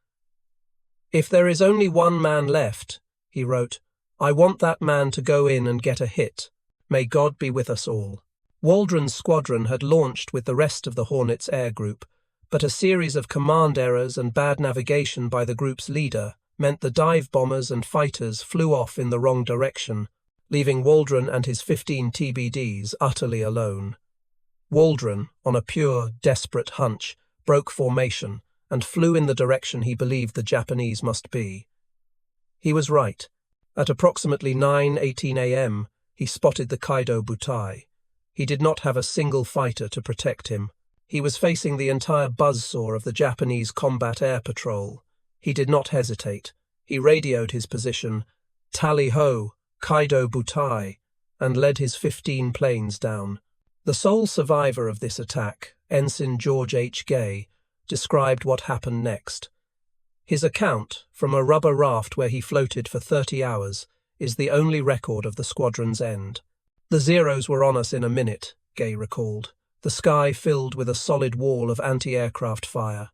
"If there is only one man left," he wrote, "I want that man to go in and get a hit. May God be with us all." Waldron's squadron had launched with the rest of the Hornet's air group, but a series of command errors and bad navigation by the group's leader meant the dive bombers and fighters flew off in the wrong direction, leaving Waldron and his 15 TBDs utterly alone. Waldron, on a pure, desperate hunch, broke formation and flew in the direction he believed the Japanese must be. He was right. At approximately 9:18 a.m., he spotted the Kaido Butai. He did not have a single fighter to protect him. He was facing the entire buzzsaw of the Japanese combat air patrol. He did not hesitate. He radioed his position, "Tally-ho, Kaido Butai," and led his 15 planes down. The sole survivor of this attack, Ensign George H. Gay, described what happened next. His account, from a rubber raft where he floated for 30 hours, is the only record of the squadron's end. "The Zeros were on us in a minute," Gay recalled, the sky filled with a solid wall of anti-aircraft fire.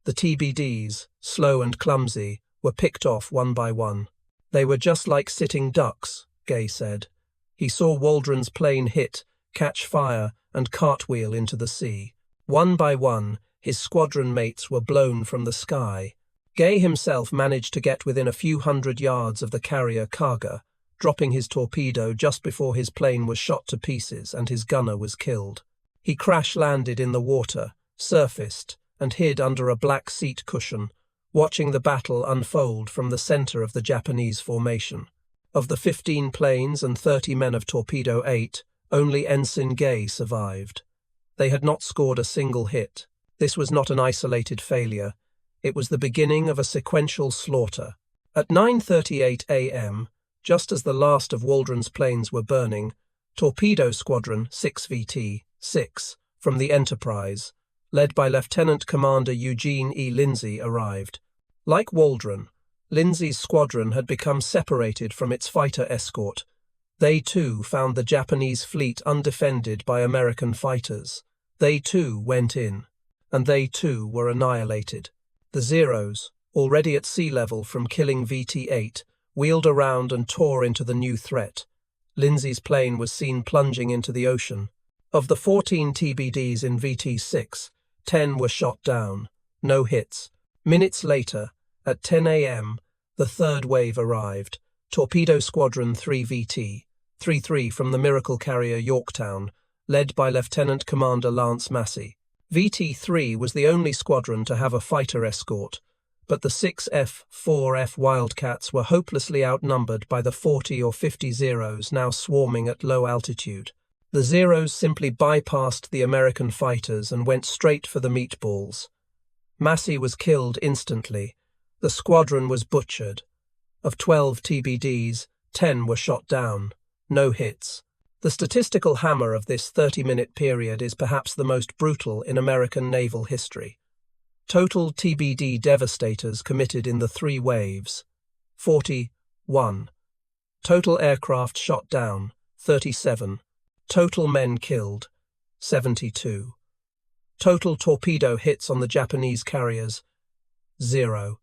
The TBDs, slow and clumsy, were picked off one by one. "They were just like sitting ducks," Gay said. He saw Waldron's plane hit, catch fire, and cartwheel into the sea. One by one, his squadron mates were blown from the sky. Gay himself managed to get within a few hundred yards of the carrier Kaga, dropping his torpedo just before his plane was shot to pieces and his gunner was killed. He crash-landed in the water, surfaced, and hid under a black seat cushion, watching the battle unfold from the center of the Japanese formation. Of the 15 planes and 30 men of Torpedo 8, only Ensign Gay survived. They had not scored a single hit. This was not an isolated failure. It was the beginning of a sequential slaughter. At 9:38 a.m., just as the last of Waldron's planes were burning, Torpedo Squadron 6VT-6 from the Enterprise, led by Lieutenant Commander Eugene E. Lindsay, arrived. Like Waldron, Lindsay's squadron had become separated from its fighter escort. They too found the Japanese fleet undefended by American fighters. They too went in, and they too were annihilated. The Zeros, already at sea level from killing VT-8, wheeled around and tore into the new threat. Lindsay's plane was seen plunging into the ocean. Of the 14 TBDs in VT-6, 10 were shot down. No hits. Minutes later, at 10 a.m., the third wave arrived. Torpedo Squadron 3VT-33 from the miracle carrier Yorktown, led by Lieutenant Commander Lance Massey. VT-3 was the only squadron to have a fighter escort, but the 6 F-4F Wildcats were hopelessly outnumbered by the 40 or 50 Zeros now swarming at low altitude. The Zeros simply bypassed the American fighters and went straight for the meatballs. Massey was killed instantly. The squadron was butchered. Of 12 TBDs, 10 were shot down. No hits. The statistical hammer of this 30-minute period is perhaps the most brutal in American naval history. Total TBD devastators committed in the 3 waves: 41. Total aircraft shot down: 37. Total men killed: 72. Total torpedo hits on the Japanese carriers: 0.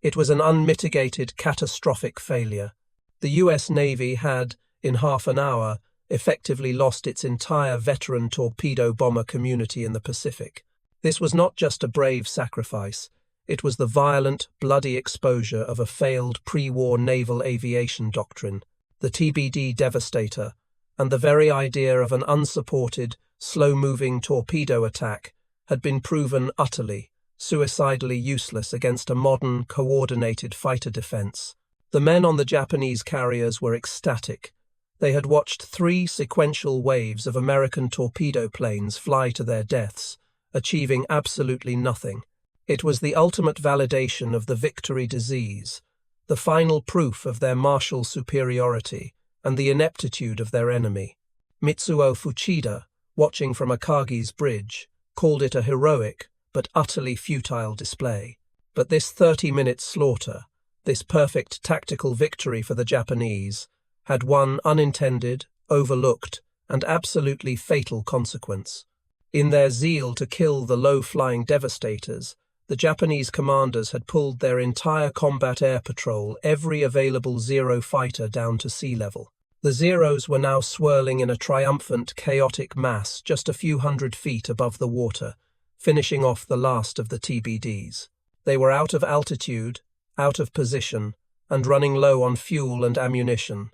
It was an unmitigated, catastrophic failure. The US Navy had, in half an hour, effectively lost its entire veteran torpedo bomber community in the Pacific. This was not just a brave sacrifice, it was the violent, bloody exposure of a failed pre-war naval aviation doctrine, the TBD Devastator, and the very idea of an unsupported, slow-moving torpedo attack had been proven utterly, suicidally useless against a modern, coordinated fighter defense. The men on the Japanese carriers were ecstatic. They had watched 3 sequential waves of American torpedo planes fly to their deaths, achieving absolutely nothing. It was the ultimate validation of the victory disease, the final proof of their martial superiority and the ineptitude of their enemy. Mitsuo Fuchida, watching from Akagi's bridge, called it a heroic, but utterly futile display. But this 30-minute slaughter, this perfect tactical victory for the Japanese, had one unintended, overlooked, and absolutely fatal consequence. In their zeal to kill the low-flying devastators, the Japanese commanders had pulled their entire combat air patrol, every available Zero fighter, down to sea level. The Zeros were now swirling in a triumphant, chaotic mass just a few hundred feet above the water, finishing off the last of the TBDs. They were out of altitude, out of position, and running low on fuel and ammunition.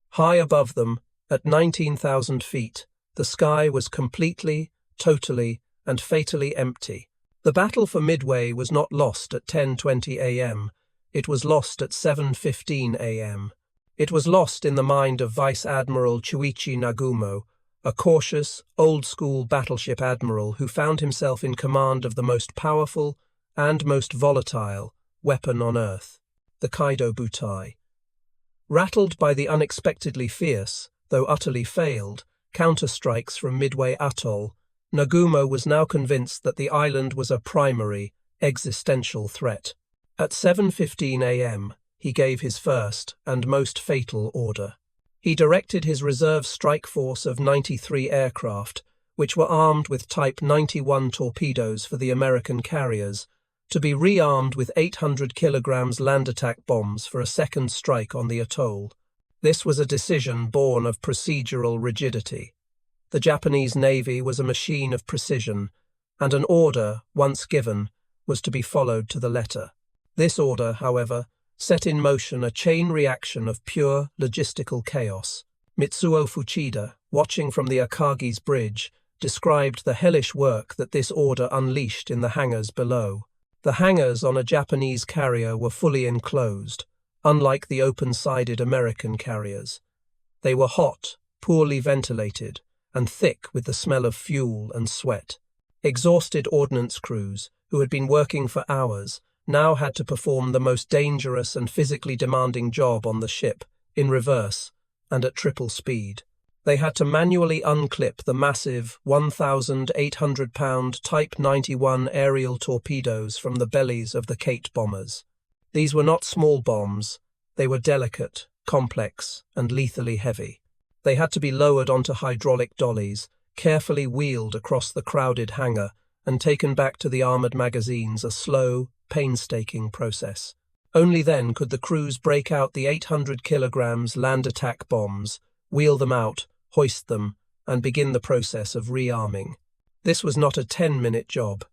High above them, at 19,000 feet, the sky was completely, totally, and fatally empty. The battle for Midway was not lost at 10:20 a.m. It was lost at 7:15 a.m. It was lost in the mind of Vice Admiral Chuichi Nagumo, a cautious, old-school battleship admiral who found himself in command of the most powerful and most volatile weapon on Earth, the Kaido Butai. Rattled by the unexpectedly fierce, though utterly failed, counterstrikes from Midway Atoll, Nagumo was now convinced that the island was a primary, existential threat. At 7:15 a.m., he gave his first and most fatal order. He directed his reserve strike force of 93 aircraft, which were armed with Type 91 torpedoes for the American carriers, to be rearmed with 800 kilograms land attack bombs for a second strike on the atoll. This was a decision born of procedural rigidity. The Japanese Navy was a machine of precision, and an order, once given, was to be followed to the letter. This order, however, set in motion a chain reaction of pure logistical chaos. Mitsuo Fuchida, watching from the Akagi's bridge, described the hellish work that this order unleashed in the hangars below. The hangars on a Japanese carrier were fully enclosed, unlike the open-sided American carriers. They were hot, poorly ventilated, and thick with the smell of fuel and sweat. Exhausted ordnance crews, who had been working for hours, now had to perform the most dangerous and physically demanding job on the ship, in reverse, and at triple speed. They had to manually unclip the massive 1,800-pound Type 91 aerial torpedoes from the bellies of the Kate bombers. These were not small bombs. They were delicate, complex, and lethally heavy. They had to be lowered onto hydraulic dollies, carefully wheeled across the crowded hangar, and taken back to the armoured magazines, a slow, painstaking process. Only then could the crews break out the 800 kilograms land attack bombs, wheel them out, hoist them, and begin the process of rearming. This was not a 10-minute job.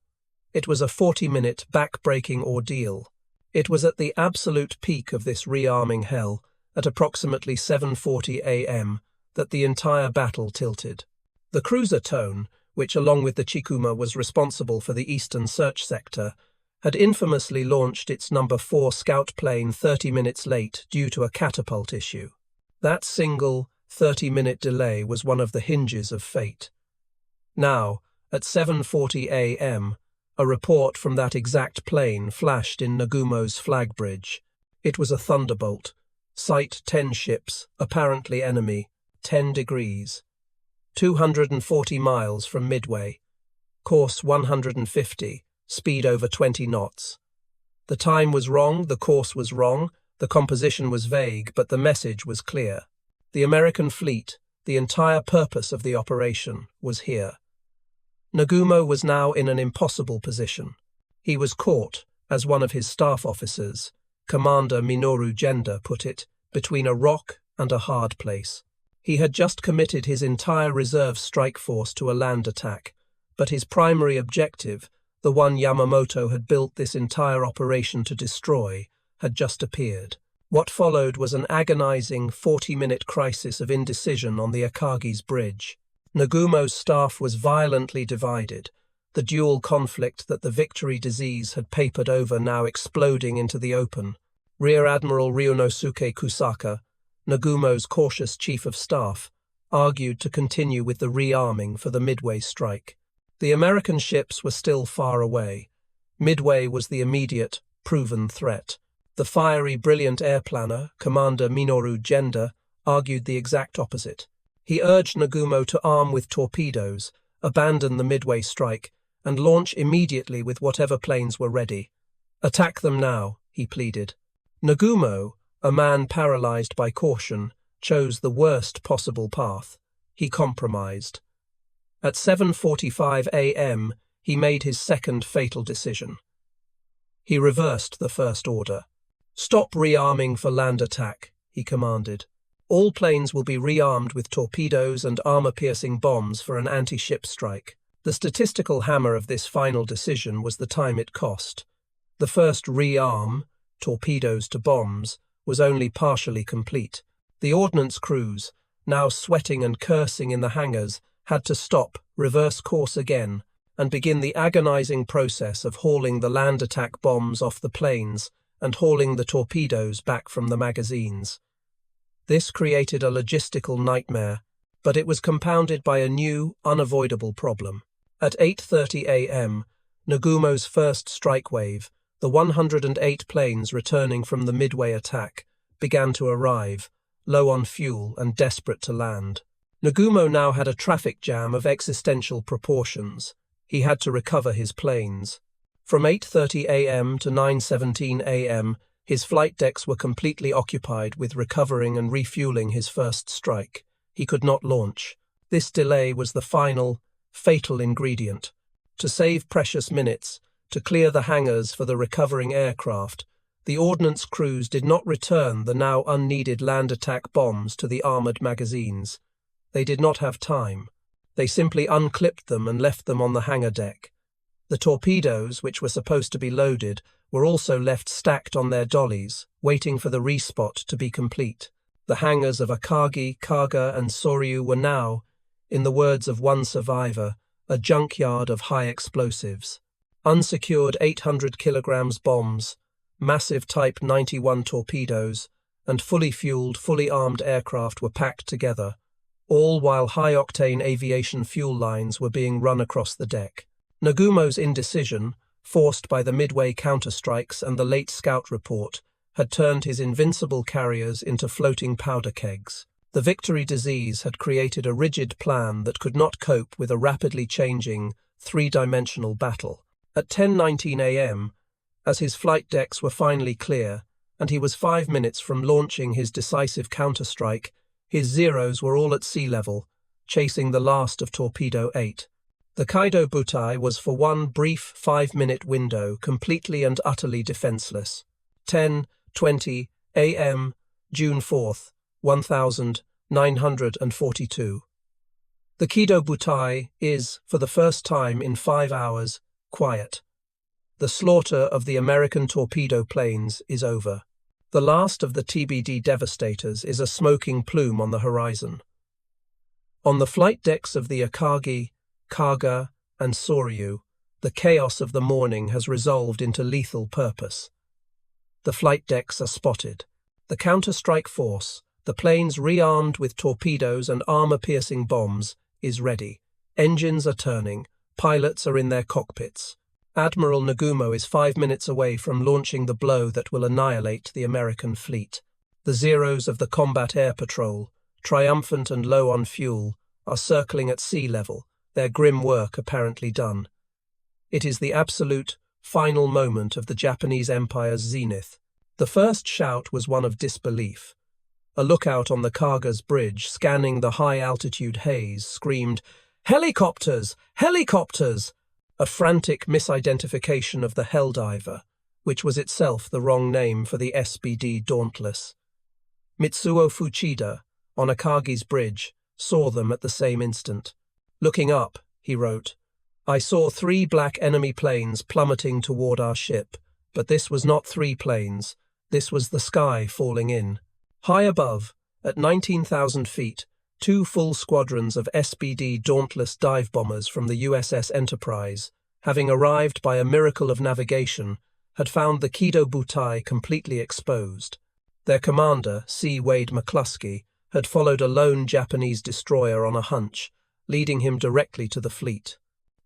It was a 40-minute back-breaking ordeal. It was at the absolute peak of this rearming hell, at approximately 7:40 a.m., that the entire battle tilted. The cruiser Tone, which along with the Chikuma was responsible for the eastern search sector, had infamously launched its No. 4 scout plane 30 minutes late due to a catapult issue. That single 30-minute delay was one of the hinges of fate. Now, at 7:40 a.m., a report from that exact plane flashed in Nagumo's flag bridge. It was a thunderbolt. Sight 10 ships, apparently enemy, 10 degrees. 240 miles from Midway. Course 150, speed over 20 knots. The time was wrong, the course was wrong, the composition was vague, but the message was clear. The American fleet, the entire purpose of the operation, was here. Nagumo was now in an impossible position. He was caught, as one of his staff officers, Commander Minoru Genda, put it, between a rock and a hard place. He had just committed his entire reserve strike force to a land attack, but his primary objective, the one Yamamoto had built this entire operation to destroy, had just appeared. What followed was an agonizing 40-minute crisis of indecision on the Akagi's bridge. Nagumo's staff was violently divided, the dual conflict that the victory disease had papered over now exploding into the open. Rear Admiral Ryunosuke Kusaka, Nagumo's cautious chief of staff, argued to continue with the rearming for the Midway strike. The American ships were still far away. Midway was the immediate, proven threat. The fiery, brilliant air planner, Commander Minoru Genda, argued the exact opposite. He urged Nagumo to arm with torpedoes, abandon the Midway strike, and launch immediately with whatever planes were ready. Attack them now, he pleaded. Nagumo, a man paralyzed by caution, chose the worst possible path. He compromised. At 7:45 a.m., he made his second fatal decision. He reversed the first order. Stop rearming for land attack, he commanded. All planes will be rearmed with torpedoes and armor-piercing bombs for an anti-ship strike. The statistical hammer of this final decision was the time it cost. The first rearm, torpedoes to bombs, was only partially complete. The ordnance crews, now sweating and cursing in the hangars, had to stop, reverse course again, and begin the agonizing process of hauling the land attack bombs off the planes and hauling the torpedoes back from the magazines. This created a logistical nightmare, but it was compounded by a new, unavoidable problem. At 8:30 a.m., Nagumo's first strike wave, the 108 planes returning from the Midway attack, began to arrive, low on fuel and desperate to land. Nagumo now had a traffic jam of existential proportions. He had to recover his planes. From 8:30 a.m. to 9:17 a.m., his flight decks were completely occupied with recovering and refueling his first strike. He could not launch. This delay was the final, fatal ingredient. To save precious minutes, to clear the hangars for the recovering aircraft, the ordnance crews did not return the now unneeded land attack bombs to the armored magazines. They did not have time. They simply unclipped them and left them on the hangar deck. The torpedoes, which were supposed to be loaded, were also left stacked on their dollies, waiting for the respot to be complete. The hangars of Akagi, Kaga, and Soryu were now, in the words of one survivor, a junkyard of high explosives. Unsecured 800 kilograms bombs, massive Type 91 torpedoes, and fully fueled, fully armed aircraft were packed together, all while high-octane aviation fuel lines were being run across the deck. Nagumo's indecision, forced by the Midway counterstrikes and the late scout report, had turned his invincible carriers into floating powder kegs. The victory disease had created a rigid plan that could not cope with a rapidly changing, three-dimensional battle. At 10:19 a.m., as his flight decks were finally clear, and he was 5 minutes from launching his decisive counterstrike, his Zeros were all at sea level, chasing the last of Torpedo 8. The Kaido Butai was for one brief 5-minute window completely and utterly defenseless. 10:20 a.m., June 4th, 1942. The Kido Butai is, for the first time in 5 hours, quiet. The slaughter of the American torpedo planes is over. The last of the TBD devastators is a smoking plume on the horizon. On the flight decks of the Akagi, Kaga, and Soryu, the chaos of the morning has resolved into lethal purpose. The flight decks are spotted. The counter-strike force, the planes rearmed with torpedoes and armor-piercing bombs, is ready. Engines are turning. Pilots are in their cockpits. Admiral Nagumo is 5 minutes away from launching the blow that will annihilate the American fleet. The Zeros of the Combat Air Patrol, triumphant and low on fuel, are circling at sea level, their grim work apparently done. It is the absolute, final moment of the Japanese Empire's zenith. The first shout was one of disbelief. A lookout on the Kaga's bridge, scanning the high-altitude haze, screamed, "Helicopters! Helicopters!" A frantic misidentification of the Helldiver, which was itself the wrong name for the SBD Dauntless. Mitsuo Fuchida, on Akagi's bridge, saw them at the same instant. Looking up, he wrote, "I saw 3 black enemy planes plummeting toward our ship, but this was not 3 planes, this was the sky falling in." High above, at 19,000 feet, 2 full squadrons of SBD Dauntless dive bombers from the USS Enterprise, having arrived by a miracle of navigation, had found the Kido Butai completely exposed. Their commander, C. Wade McCluskey, had followed a lone Japanese destroyer on a hunch, leading him directly to the fleet.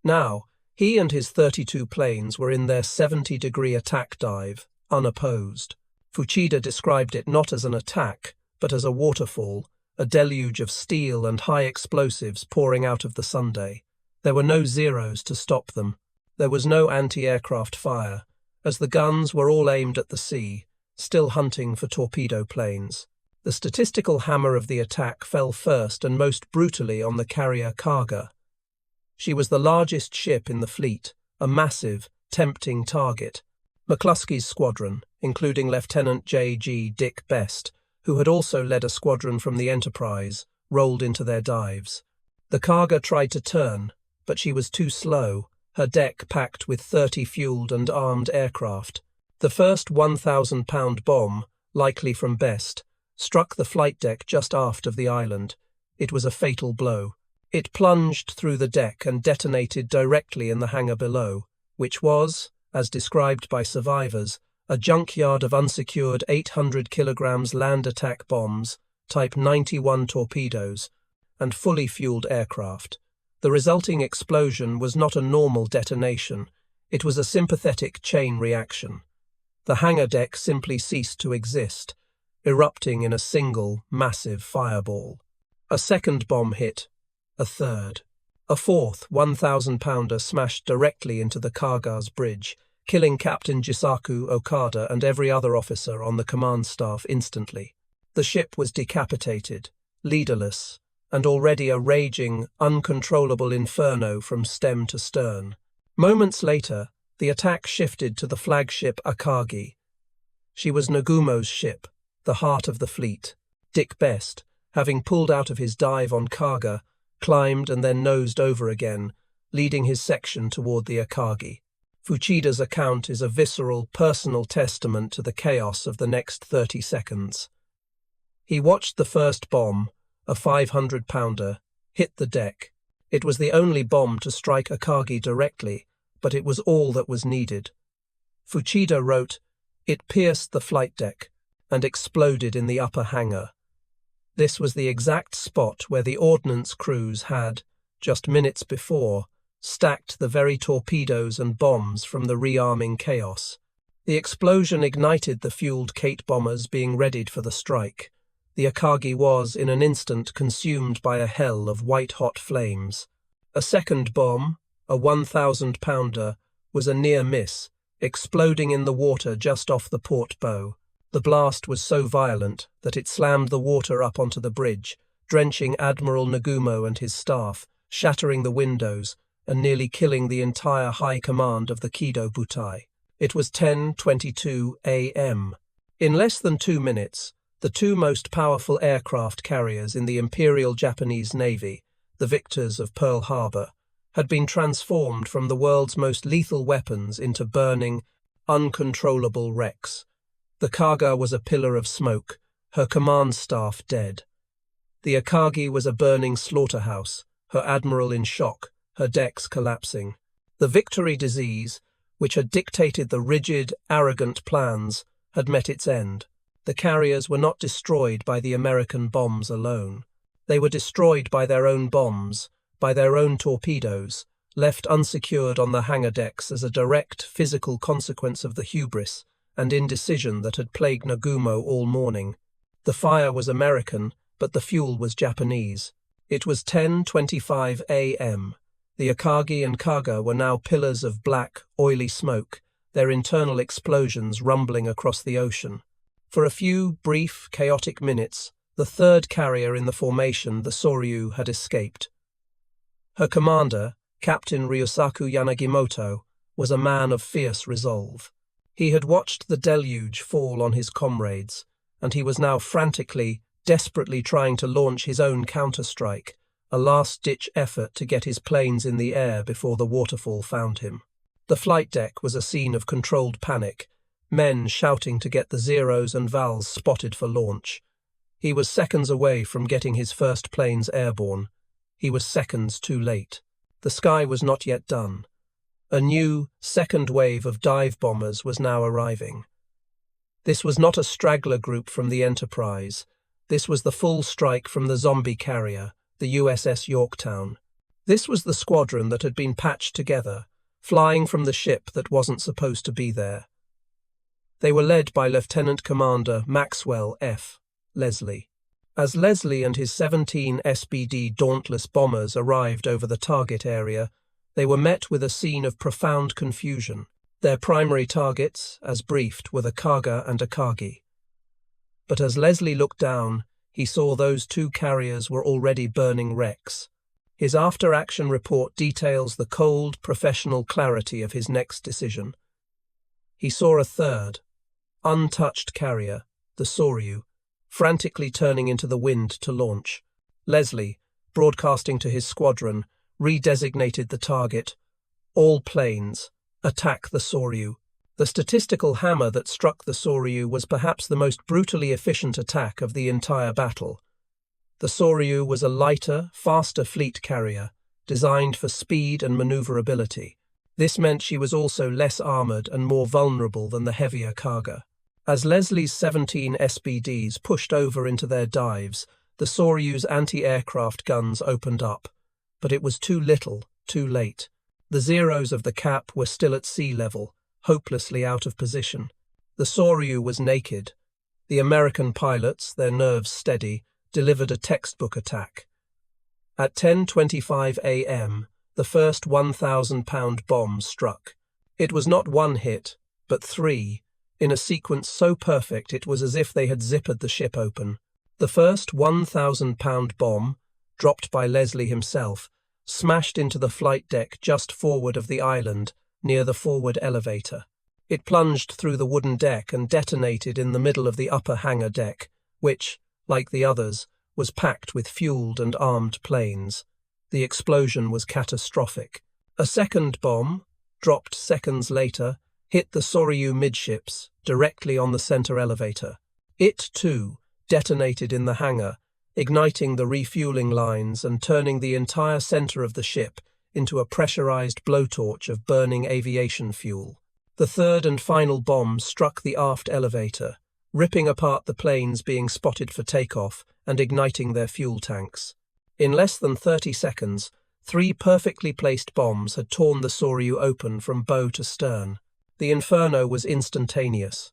Now, he and his 32 planes were in their 70-degree attack dive, unopposed. Fuchida described it not as an attack, but as a waterfall, a deluge of steel and high explosives pouring out of the Sunday. There were no Zeros to stop them. There was no anti-aircraft fire, as the guns were all aimed at the sea, still hunting for torpedo planes. The statistical hammer of the attack fell first and most brutally on the carrier Kaga. She was the largest ship in the fleet, a massive, tempting target. McCluskey's squadron, including Lieutenant J.G. Dick Best, who had also led a squadron from the Enterprise, rolled into their dives. The Kaga tried to turn, but she was too slow, her deck packed with 30 fueled and armed aircraft. The first 1,000-pound bomb, likely from Best, struck the flight deck just aft of the island. It was a fatal blow. It plunged through the deck and detonated directly in the hangar below, which was, as described by survivors, a junkyard of unsecured 800 kilograms land attack bombs, Type 91 torpedoes, and fully fueled aircraft. The resulting explosion was not a normal detonation, it was a sympathetic chain reaction. The hangar deck simply ceased to exist, erupting in a single, massive fireball. A second bomb hit, a third. A fourth 1,000-pounder smashed directly into the Kaga's bridge, killing Captain Jisaku Okada and every other officer on the command staff instantly. The ship was decapitated, leaderless, and already a raging, uncontrollable inferno from stem to stern. Moments later, the attack shifted to the flagship Akagi. She was Nagumo's ship, the heart of the fleet. Dick Best, having pulled out of his dive on Kaga, climbed and then nosed over again, leading his section toward the Akagi. Fuchida's account is a visceral, personal testament to the chaos of the next 30 seconds. He watched the first bomb, a 500-pounder, hit the deck. It was the only bomb to strike Akagi directly, but it was all that was needed. Fuchida wrote, "It pierced the flight deck and exploded in the upper hangar." This was the exact spot where the ordnance crews had, just minutes before, stacked the very torpedoes and bombs from the rearming chaos. The explosion ignited the fueled Kate bombers being readied for the strike. The Akagi was, in an instant, consumed by a hell of white-hot flames. A second bomb, a 1,000-pounder, was a near miss, exploding in the water just off the port bow. The blast was so violent that it slammed the water up onto the bridge, drenching Admiral Nagumo and his staff, shattering the windows, and nearly killing the entire high command of the Kido Butai. It was 10:22 a.m. In less than 2 minutes, the two most powerful aircraft carriers in the Imperial Japanese Navy, the victors of Pearl Harbor, had been transformed from the world's most lethal weapons into burning, uncontrollable wrecks. The Kaga was a pillar of smoke, her command staff dead. The Akagi was a burning slaughterhouse, her admiral in shock, her decks collapsing. The victory disease, which had dictated the rigid, arrogant plans, had met its end. The carriers were not destroyed by the American bombs alone. They were destroyed by their own bombs, by their own torpedoes, left unsecured on the hangar decks as a direct physical consequence of the hubris and indecision that had plagued Nagumo all morning. The fire was American, but the fuel was Japanese. It was 10:25 a.m. The Akagi and Kaga were now pillars of black, oily smoke, their internal explosions rumbling across the ocean. For a few brief, chaotic minutes, the third carrier in the formation, the Soryu, had escaped. Her commander, Captain Ryusaku Yamamoto, was a man of fierce resolve. He had watched the deluge fall on his comrades, and he was now frantically, desperately trying to launch his own counterstrike, a last-ditch effort to get his planes in the air before the waterfall found him. The flight deck was a scene of controlled panic, men shouting to get the Zeros and Vals spotted for launch. He was seconds away from getting his first planes airborne. He was seconds too late. The sky was not yet done. A new, second wave of dive bombers was now arriving. This was not a straggler group from the Enterprise. This was the full strike from the zombie carrier, the USS Yorktown. This was the squadron that had been patched together, flying from the ship that wasn't supposed to be there. They were led by Lieutenant Commander Maxwell F. Leslie. As Leslie and his 17 SBD Dauntless bombers arrived over the target area, They were met with a scene of profound confusion. Their primary targets, as briefed, were the Kaga and Akagi. But as Leslie looked down, he saw those two carriers were already burning wrecks. His after-action report details the cold, professional clarity of his next decision. He saw a third, untouched carrier, the Soryu, frantically turning into the wind to launch. Leslie, broadcasting to his squadron, redesignated the target. All planes, attack the Soryu. The statistical hammer that struck the Soryu was perhaps the most brutally efficient attack of the entire battle. The Soryu was a lighter, faster fleet carrier, designed for speed and maneuverability. This meant she was also less armoured and more vulnerable than the heavier Kaga. As Leslie's 17 SBDs pushed over into their dives, the Soryu's anti-aircraft guns opened up. But it was too little, too late. The Zeros of the Cap were still at sea level, hopelessly out of position. The Soryu was naked. The American pilots, their nerves steady, delivered a textbook attack. At 10:25 a.m., the first 1,000-pound bomb struck. It was not one hit, but three, in a sequence so perfect it was as if they had zippered the ship open. The first 1,000-pound bomb, dropped by Leslie himself, smashed into the flight deck just forward of the island, near the forward elevator. It plunged through the wooden deck and detonated in the middle of the upper hangar deck, which, like the others, was packed with fueled and armed planes. The explosion was catastrophic. A second bomb, dropped seconds later, hit the Soryu midships, directly on the center elevator. It, too, detonated in the hangar, igniting the refueling lines and turning the entire center of the ship into a pressurized blowtorch of burning aviation fuel. The third and final bomb struck the aft elevator, ripping apart the planes being spotted for takeoff and igniting their fuel tanks. In less than 30 seconds, 3 perfectly placed bombs had torn the Soryu open from bow to stern. The inferno was instantaneous.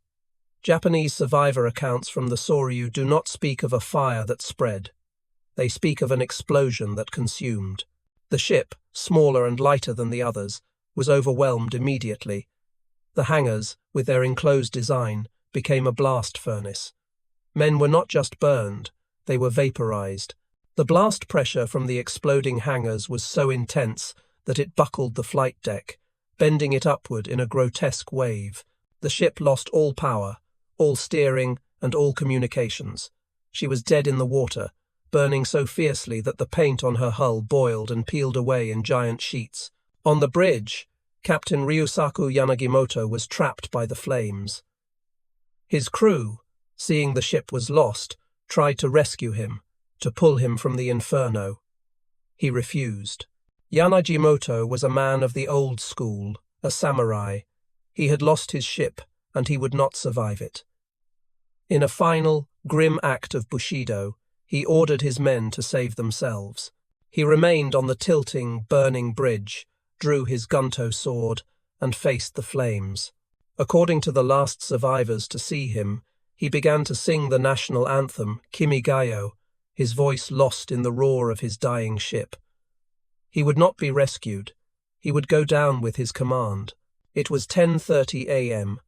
Japanese survivor accounts from the Soryu do not speak of a fire that spread. They speak of an explosion that consumed. The ship, smaller and lighter than the others, was overwhelmed immediately. The hangars, with their enclosed design, became a blast furnace. Men were not just burned, they were vaporized. The blast pressure from the exploding hangars was so intense that it buckled the flight deck, bending it upward in a grotesque wave. The ship lost all power, all steering, and all communications. She was dead in the water, burning so fiercely that the paint on her hull boiled and peeled away in giant sheets. On the bridge, Captain Ryusaku Yamamoto was trapped by the flames. His crew, seeing the ship was lost, tried to rescue him, to pull him from the inferno. He refused. Yamamoto was a man of the old school, a samurai. He had lost his ship, and he would not survive it. In a final, grim act of bushido, he ordered his men to save themselves. He remained on the tilting, burning bridge, drew his gunto sword, and faced the flames. According to the last survivors to see him, he began to sing the national anthem, Kimigayo, his voice lost in the roar of his dying ship. He would not be rescued. He would go down with his command. It was 10:30 a.m.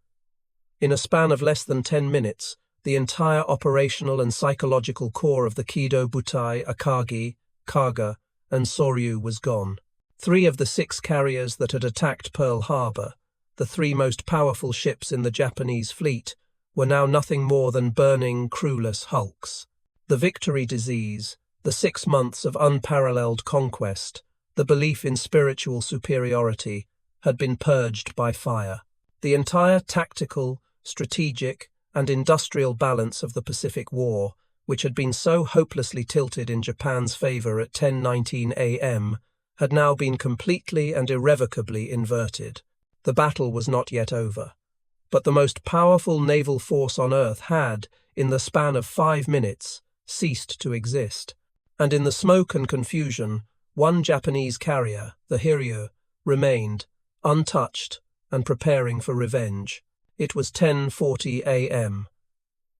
In a span of less than 10 minutes, the entire operational and psychological core of the Kido Butai, Akagi, Kaga, and Soryu was gone. 3 of the 6 carriers that had attacked Pearl Harbor, the 3 most powerful ships in the Japanese fleet, were now nothing more than burning, crewless hulks. The victory disease, the 6 months of unparalleled conquest, the belief in spiritual superiority, had been purged by fire. The entire tactical, strategic, and industrial balance of the Pacific War, which had been so hopelessly tilted in Japan's favor at 10:19 a.m., had now been completely and irrevocably inverted. The battle was not yet over. But the most powerful naval force on Earth had, in the span of 5 minutes, ceased to exist. And in the smoke and confusion, one Japanese carrier, the Hiryu, remained, untouched and preparing for revenge. It was 10:40 a.m.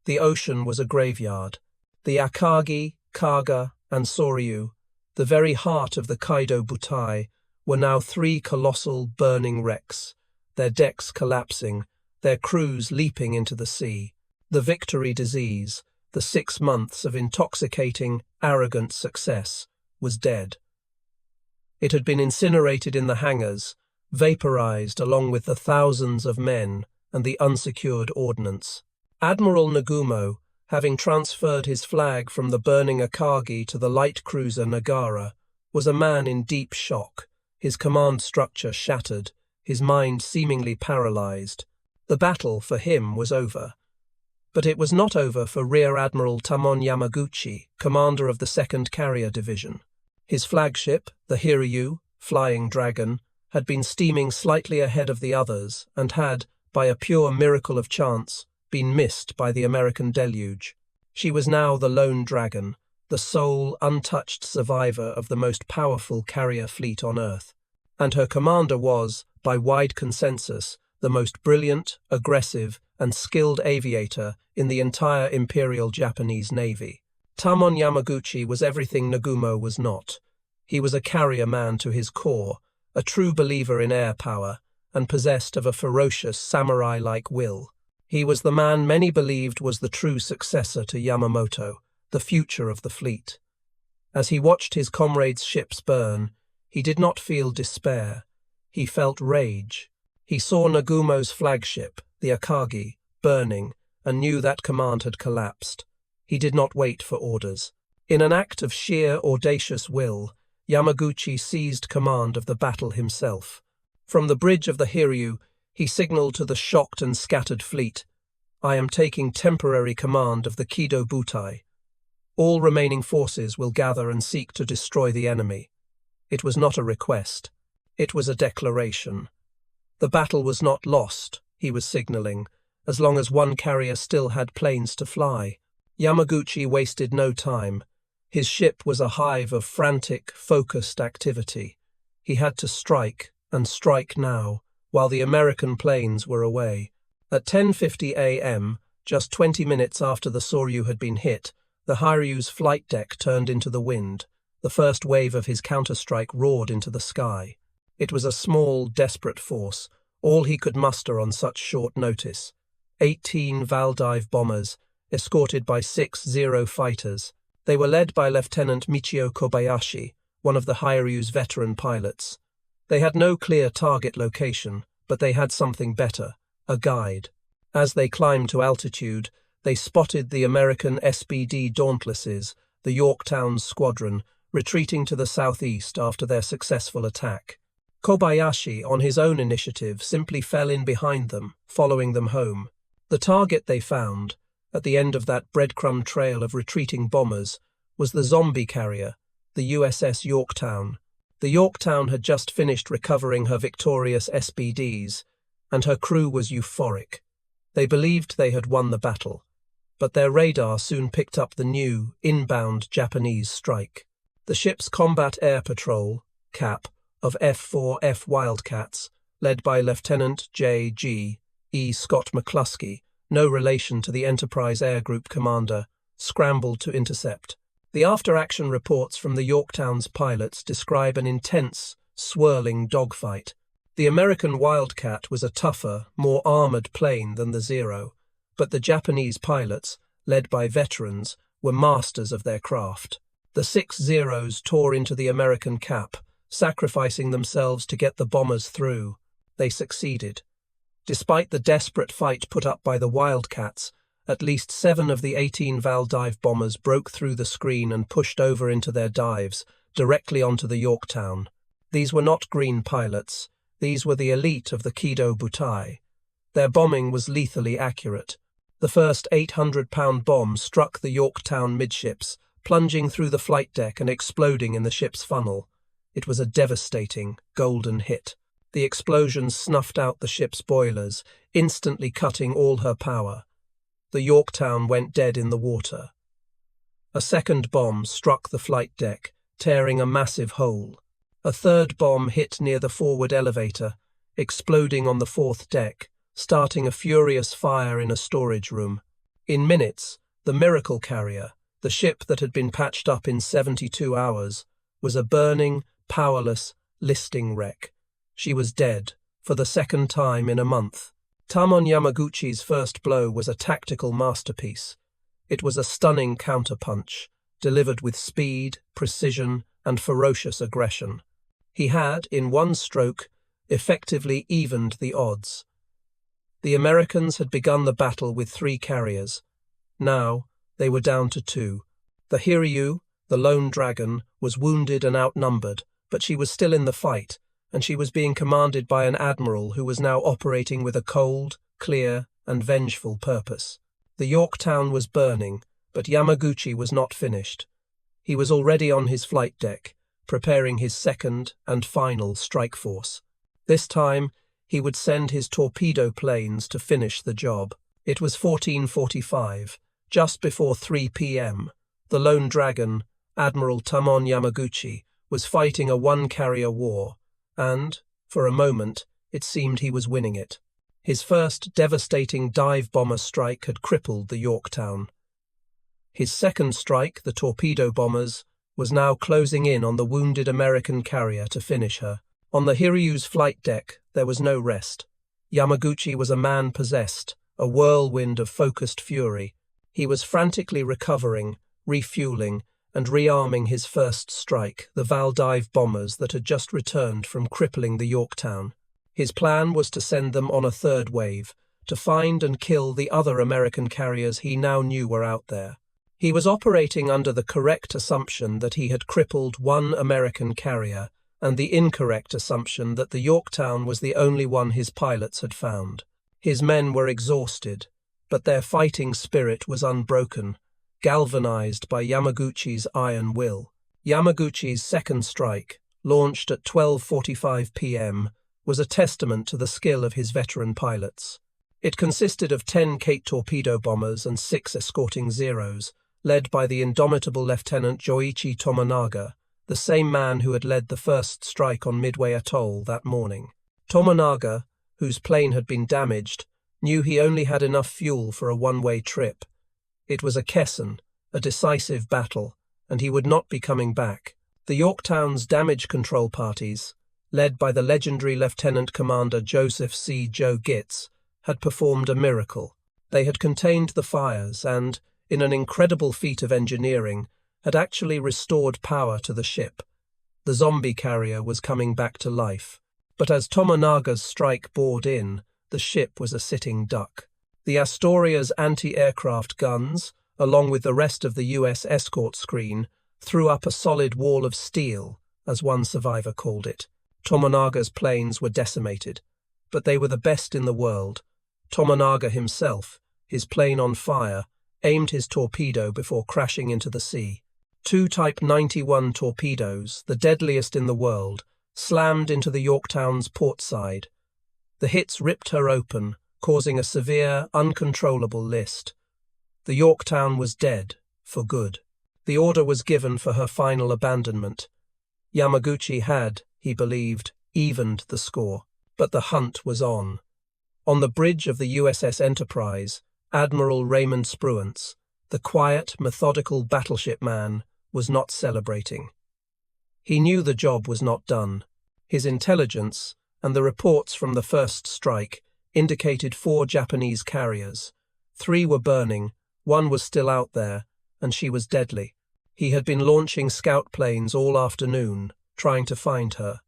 The ocean was a graveyard. The Akagi, Kaga, and Soryu, the very heart of the Kaido Butai, were now three colossal, burning wrecks, their decks collapsing, their crews leaping into the sea. The Victory disease, the 6 months of intoxicating, arrogant success, was dead. It had been incinerated in the hangars, vaporized along with the thousands of men and the unsecured ordnance. Admiral Nagumo, having transferred his flag from the burning Akagi to the light cruiser Nagara, was a man in deep shock, his command structure shattered, his mind seemingly paralyzed. The battle, for him, was over. But it was not over for Rear Admiral Tamon Yamaguchi, commander of the 2nd Carrier Division. His flagship, the Hiryu, Flying Dragon, had been steaming slightly ahead of the others and had, by a pure miracle of chance, been missed by the American deluge. She was now the lone dragon, the sole, untouched survivor of the most powerful carrier fleet on Earth. And her commander was, by wide consensus, the most brilliant, aggressive, and skilled aviator in the entire Imperial Japanese Navy. Tamon Yamaguchi was everything Nagumo was not. He was a carrier man to his core, a true believer in air power, and possessed of a ferocious samurai-like will. He was the man many believed was the true successor to Yamamoto, the future of the fleet. As he watched his comrades' ships burn, he did not feel despair. He felt rage. He saw Nagumo's flagship, the Akagi, burning, and knew that command had collapsed. He did not wait for orders. In an act of sheer, audacious will, Yamaguchi seized command of the battle himself. From the bridge of the Hiryu, he signaled to the shocked and scattered fleet, "I am taking temporary command of the Kido Butai. All remaining forces will gather and seek to destroy the enemy." It was not a request. It was a declaration. The battle was not lost, he was signaling, as long as one carrier still had planes to fly. Yamaguchi wasted no time. His ship was a hive of frantic, focused activity. He had to strike, and strike now, while the American planes were away. At 10:50 a.m., just 20 minutes after the Soryu had been hit, the Hiryu's flight deck turned into the wind. The first wave of his counterstrike roared into the sky. It was a small, desperate force, all he could muster on such short notice. 18 Valdive bombers, escorted by 6 Zero fighters. They were led by Lieutenant Michio Kobayashi, one of the Hiryu's veteran pilots. They had no clear target location, but they had something better, a guide. As they climbed to altitude, they spotted the American SBD Dauntlesses, the Yorktown's squadron, retreating to the southeast after their successful attack. Kobayashi, on his own initiative, simply fell in behind them, following them home. The target they found, at the end of that breadcrumb trail of retreating bombers, was the zombie carrier, the USS Yorktown. The Yorktown had just finished recovering her victorious SBDs, and her crew was euphoric. They believed they had won the battle, but their radar soon picked up the new, inbound Japanese strike. The ship's Combat Air Patrol, CAP, of F-4F Wildcats, led by Lieutenant J.G. E. Scott McCluskey, no relation to the Enterprise Air Group commander, scrambled to intercept. The after-action reports from the Yorktown's pilots describe an intense, swirling dogfight. The American Wildcat was a tougher, more armored plane than the Zero, but the Japanese pilots, led by veterans, were masters of their craft. The 6 Zeros tore into the American cap, sacrificing themselves to get the bombers through. They succeeded. Despite the desperate fight put up by the Wildcats, at least 7 of the 18 Valdive bombers broke through the screen and pushed over into their dives, directly onto the Yorktown. These were not green pilots. These were the elite of the Kido Butai. Their bombing was lethally accurate. The first 800-pound bomb struck the Yorktown midships, plunging through the flight deck and exploding in the ship's funnel. It was a devastating, golden hit. The explosion snuffed out the ship's boilers, instantly cutting all her power. The Yorktown went dead in the water. A second bomb struck the flight deck, tearing a massive hole. A third bomb hit near the forward elevator, exploding on the 4th deck, starting a furious fire in a storage room. In minutes, the Miracle Carrier, the ship that had been patched up in 72 hours, was a burning, powerless, listing wreck. She was dead, for the second time in a month. Tamon Yamaguchi's first blow was a tactical masterpiece. It was a stunning counterpunch, delivered with speed, precision, and ferocious aggression. He had, in one stroke, effectively evened the odds. The Americans had begun the battle with 3 carriers. Now, they were down to 2. The Hiryu, the lone dragon, was wounded and outnumbered, but she was still in the fight, and she was being commanded by an admiral who was now operating with a cold, clear, and vengeful purpose. The Yorktown was burning, but Yamaguchi was not finished. He was already on his flight deck, preparing his second and final strike force. This time, he would send his torpedo planes to finish the job. It was 14:45, just before 3 p.m. The lone dragon, Admiral Tamon Yamaguchi, was fighting a one-carrier war, and, for a moment, it seemed he was winning it. His first devastating dive bomber strike had crippled the Yorktown. His second strike, the torpedo bombers, was now closing in on the wounded American carrier to finish her. On the Hiryu's flight deck, there was no rest. Yamaguchi was a man possessed, a whirlwind of focused fury. He was frantically recovering, refueling, and rearming his first strike, the Valdive bombers that had just returned from crippling the Yorktown. His plan was to send them on a third wave, to find and kill the other American carriers he now knew were out there. He was operating under the correct assumption that he had crippled one American carrier, and the incorrect assumption that the Yorktown was the only one his pilots had found. His men were exhausted, but their fighting spirit was unbroken, galvanized by Yamaguchi's iron will. Yamaguchi's second strike, launched at 12:45 p.m., was a testament to the skill of his veteran pilots. It consisted of 10 Kate torpedo bombers and 6 escorting Zeros, led by the indomitable Lieutenant Joichi Tomonaga, the same man who had led the first strike on Midway Atoll that morning. Tomonaga, whose plane had been damaged, knew he only had enough fuel for a one-way trip. It was a Kesson, a decisive battle, and he would not be coming back. The Yorktown's damage control parties, led by the legendary Lieutenant Commander Joseph C. Joe Gitz, had performed a miracle. They had contained the fires and, in an incredible feat of engineering, had actually restored power to the ship. The zombie carrier was coming back to life. But as Tomonaga's strike bored in, the ship was a sitting duck. The Astoria's anti-aircraft guns, along with the rest of the U.S. escort screen, threw up a solid wall of steel, as one survivor called it. Tomonaga's planes were decimated, but they were the best in the world. Tomonaga himself, his plane on fire, aimed his torpedo before crashing into the sea. 2 Type 91 torpedoes, the deadliest in the world, slammed into the Yorktown's port side. The hits ripped her open, causing a severe, uncontrollable list. The Yorktown was dead, for good. The order was given for her final abandonment. Yamaguchi had, he believed, evened the score. But the hunt was on. On the bridge of the USS Enterprise, Admiral Raymond Spruance, the quiet, methodical battleship man, was not celebrating. He knew the job was not done. His intelligence, and the reports from the first strike, indicated 4 Japanese carriers. 3 were burning, 1 was still out there, and she was deadly. He had been launching scout planes all afternoon, trying to find her.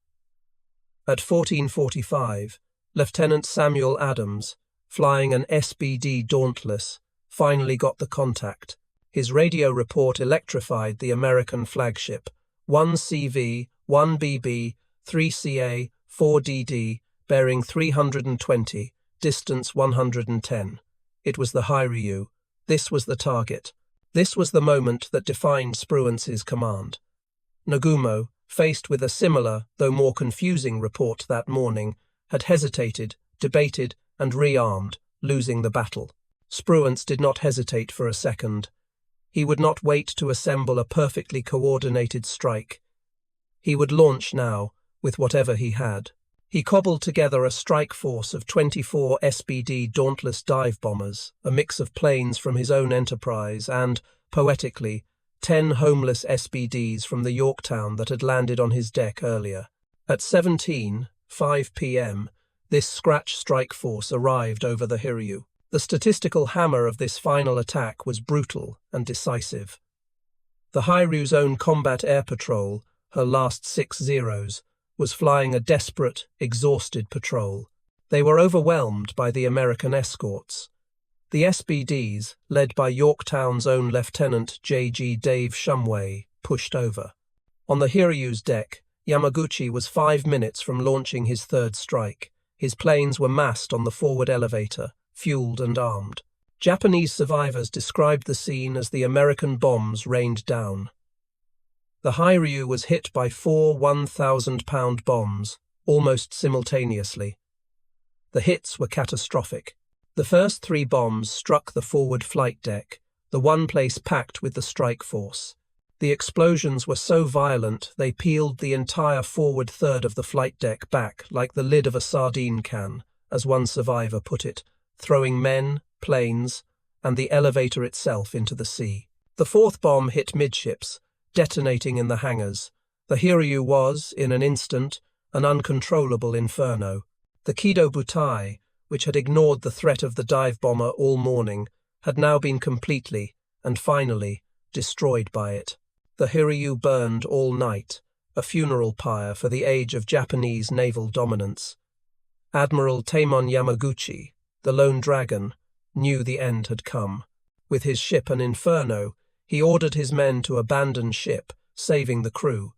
At 14:45, Lieutenant Samuel Adams, flying an SBD Dauntless, finally got the contact. His radio report electrified the American flagship. 1 CV, 1 BB, 3 CA, 4 DD, bearing 320, distance 110. It was the Hiryu. This was the target. This was the moment that defined Spruance's command. Nagumo, faced with a similar, though more confusing report that morning, had hesitated, debated, and rearmed, losing the battle. Spruance did not hesitate for a second. He would not wait to assemble a perfectly coordinated strike. He would launch now, with whatever he had. He cobbled together a strike force of 24 SBD Dauntless dive bombers, a mix of planes from his own enterprise, and, poetically, 10 homeless SBDs from the Yorktown that had landed on his deck earlier. At 17:05 p.m., this scratch strike force arrived over the Hiryu. The statistical hammer of this final attack was brutal and decisive. The Hiryu's own combat air patrol, her last 6 zeros, was flying a desperate, exhausted patrol. They were overwhelmed by the American escorts. The SBDs, led by Yorktown's own Lieutenant J.G. Dave Shumway, pushed over. On the Hiryu's deck, Yamaguchi was 5 minutes from launching his third strike. His planes were massed on the forward elevator, fueled and armed. Japanese survivors described the scene as the American bombs rained down. The Hiryu was hit by 4 1,000-pound bombs, almost simultaneously. The hits were catastrophic. The first 3 bombs struck the forward flight deck, the one place packed with the strike force. The explosions were so violent they peeled the entire forward third of the flight deck back like the lid of a sardine can, as one survivor put it, throwing men, planes, and the elevator itself into the sea. The 4th bomb hit midships, detonating in the hangars. The Hiryu was, in an instant, an uncontrollable inferno. The Kido Butai, which had ignored the threat of the dive bomber all morning, had now been completely, and finally, destroyed by it. The Hiryu burned all night, a funeral pyre for the age of Japanese naval dominance. Admiral Taemon Yamaguchi, the Lone Dragon, knew the end had come. With his ship an inferno, he ordered his men to abandon ship, saving the crew.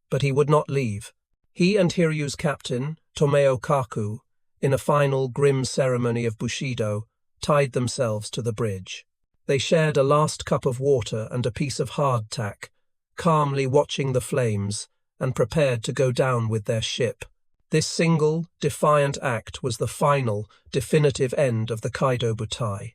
But he would not leave. He and Hiryu's captain, Tomeo Kaku, in a final grim ceremony of Bushido, tied themselves to the bridge. They shared a last cup of water and a piece of hardtack, calmly watching the flames and prepared to go down with their ship. This single, defiant act was the final, definitive end of the Kaido Butai.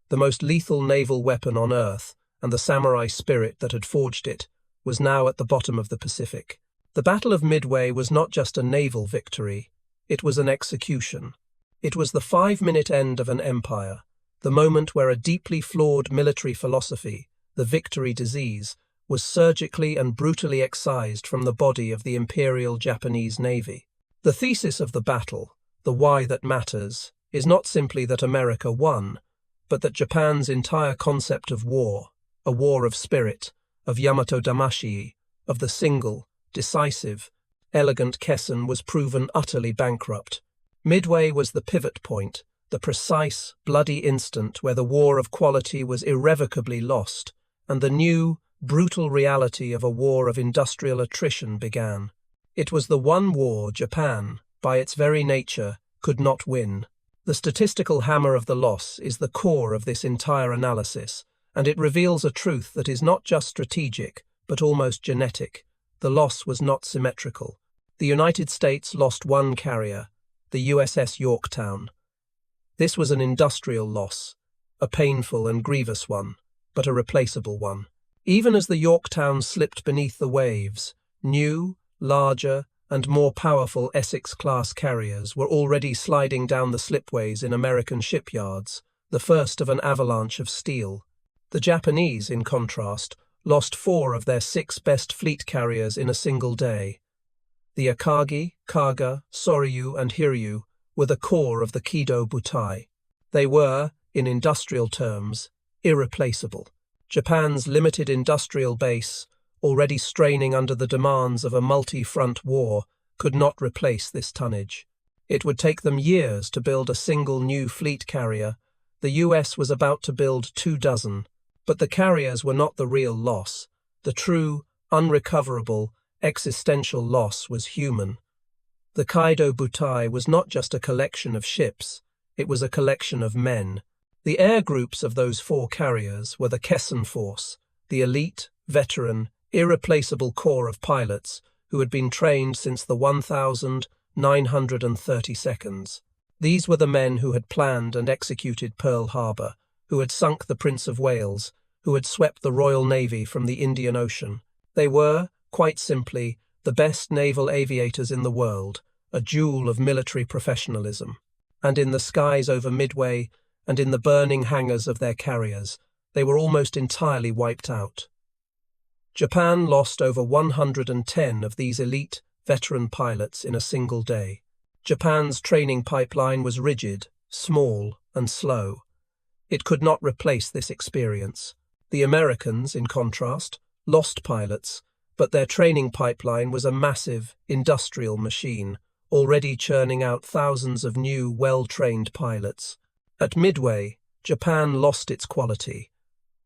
The most lethal naval weapon on Earth, and the samurai spirit that had forged it, was now at the bottom of the Pacific. The Battle of Midway was not just a naval victory, it was an execution. It was the 5-minute end of an empire, the moment where a deeply flawed military philosophy, the victory disease, was surgically and brutally excised from the body of the Imperial Japanese Navy. The thesis of the battle, the why that matters, is not simply that America won, but that Japan's entire concept of war, a war of spirit, of Yamato Damashi, of the single, decisive, elegant Kessen was proven utterly bankrupt. Midway was the pivot point, the precise, bloody instant where the war of quality was irrevocably lost, and the new, brutal reality of a war of industrial attrition began. It was the one war Japan, by its very nature, could not win. The statistical hammer of the loss is the core of this entire analysis, and it reveals a truth that is not just strategic, but almost genetic. The loss was not symmetrical. The United States lost one carrier, the USS Yorktown. This was an industrial loss, a painful and grievous one, but a replaceable one. Even as the Yorktown slipped beneath the waves, new, larger, and more powerful Essex-class carriers were already sliding down the slipways in American shipyards, the first of an avalanche of steel. The Japanese, in contrast, lost 4 of their 6 best fleet carriers in a single day. The Akagi, Kaga, Soryu, and Hiryu were the core of the Kido Butai. They were, in industrial terms, irreplaceable. Japan's limited industrial base, already straining under the demands of a multi-front war, could not replace this tonnage. It would take them years to build a single new fleet carrier. The US was about to build 24, but the carriers were not the real loss. The true, unrecoverable, existential loss was human. The Kaido Butai was not just a collection of ships, it was a collection of men. The air groups of those 4 carriers were the Kessen Force, the elite, veteran, irreplaceable corps of pilots who had been trained since the 1932nd. These were the men who had planned and executed Pearl Harbor, who had sunk the Prince of Wales, who had swept the Royal Navy from the Indian Ocean. They were, quite simply, the best naval aviators in the world, a jewel of military professionalism. And in the skies over Midway, and in the burning hangars of their carriers, they were almost entirely wiped out. Japan lost over 110 of these elite, veteran pilots in a single day. Japan's training pipeline was rigid, small, and slow. It could not replace this experience. The Americans, in contrast, lost pilots, but their training pipeline was a massive, industrial machine, already churning out thousands of new, well-trained pilots. At Midway, Japan lost its quality.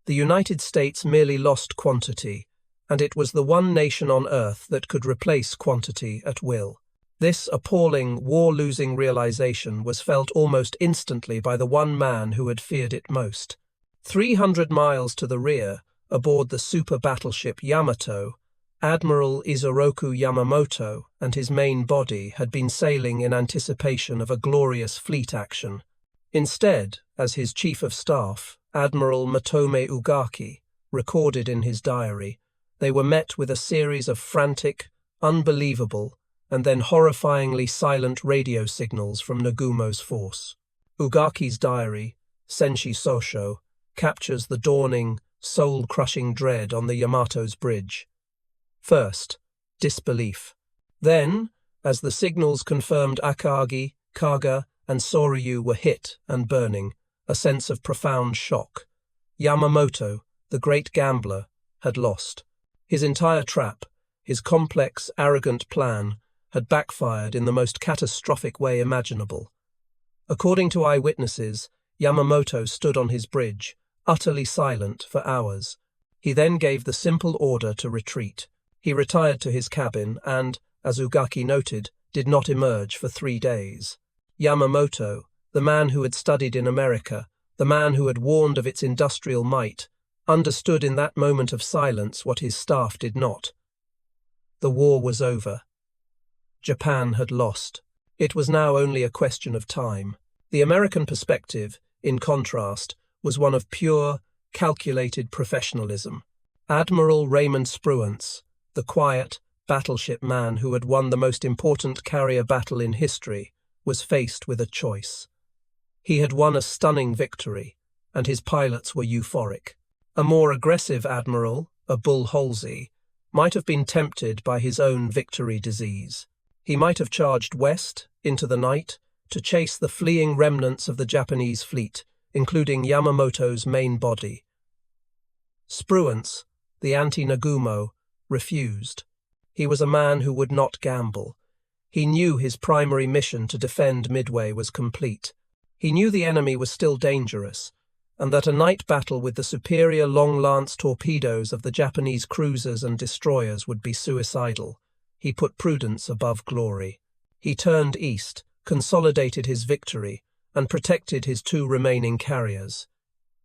The United States merely lost quantity, and it was the one nation on Earth that could replace quantity at will. This appalling, war-losing realization was felt almost instantly by the one man who had feared it most. 300 miles to the rear, aboard the super battleship Yamato, Admiral Isoroku Yamamoto and his main body had been sailing in anticipation of a glorious fleet action. Instead, as his chief of staff, Admiral Matome Ugaki, recorded in his diary, they were met with a series of frantic, unbelievable, and then horrifyingly silent radio signals from Nagumo's force. Ugaki's diary, Senshi Sosho, captures the dawning, soul-crushing dread on the Yamato's bridge. First, disbelief. Then, as the signals confirmed Akagi, Kaga, and Soryu were hit and burning, a sense of profound shock. Yamamoto, the great gambler, had lost. His entire trap, his complex, arrogant plan, had backfired in the most catastrophic way imaginable. According to eyewitnesses, Yamamoto stood on his bridge, utterly silent for hours. He then gave the simple order to retreat. He retired to his cabin and, as Ugaki noted, did not emerge for 3 days. Yamamoto, the man who had studied in America, the man who had warned of its industrial might, understood in that moment of silence what his staff did not. The war was over. Japan had lost. It was now only a question of time. The American perspective, in contrast, was one of pure, calculated professionalism. Admiral Raymond Spruance, the quiet, battleship man who had won the most important carrier battle in history, was faced with a choice. He had won a stunning victory, and his pilots were euphoric. A more aggressive admiral, a Bull Halsey, might have been tempted by his own victory disease. He might have charged west, into the night, to chase the fleeing remnants of the Japanese fleet, including Yamamoto's main body. Spruance, the anti-Nagumo, refused. He was a man who would not gamble. He knew his primary mission to defend Midway was complete. He knew the enemy was still dangerous, and that a night battle with the superior long-lance torpedoes of the Japanese cruisers and destroyers would be suicidal. He put prudence above glory. He turned east, consolidated his victory, and protected his 2 remaining carriers.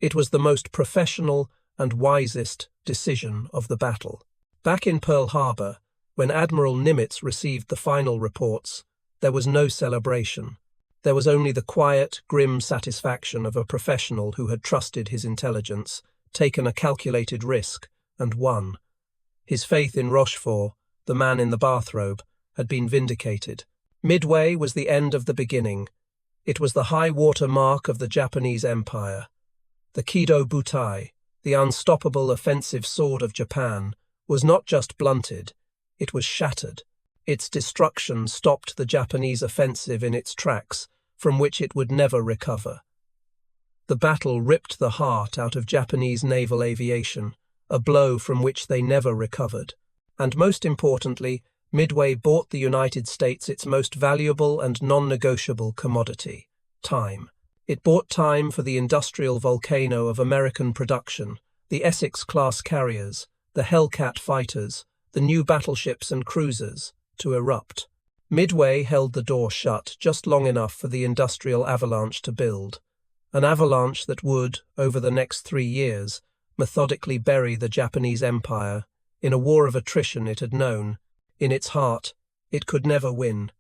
It was the most professional and wisest decision of the battle. Back in Pearl Harbor, when Admiral Nimitz received the final reports, there was no celebration. There was only the quiet, grim satisfaction of a professional who had trusted his intelligence, taken a calculated risk, and won. His faith in Rochefort, the man in the bathrobe, had been vindicated. Midway was the end of the beginning. It was the high water mark of the Japanese Empire. The Kido Butai, the unstoppable offensive sword of Japan, was not just blunted, it was shattered. Its destruction stopped the Japanese offensive in its tracks, from which it would never recover. The battle ripped the heart out of Japanese naval aviation, a blow from which they never recovered. And most importantly, Midway bought the United States its most valuable and non-negotiable commodity, time. It bought time for the industrial volcano of American production, the Essex-class carriers, the Hellcat fighters, the new battleships and cruisers, to erupt. Midway held the door shut just long enough for the industrial avalanche to build, an avalanche that would, over the next 3 years, methodically bury the Japanese Empire in a war of attrition it had known. In its heart, it could never win.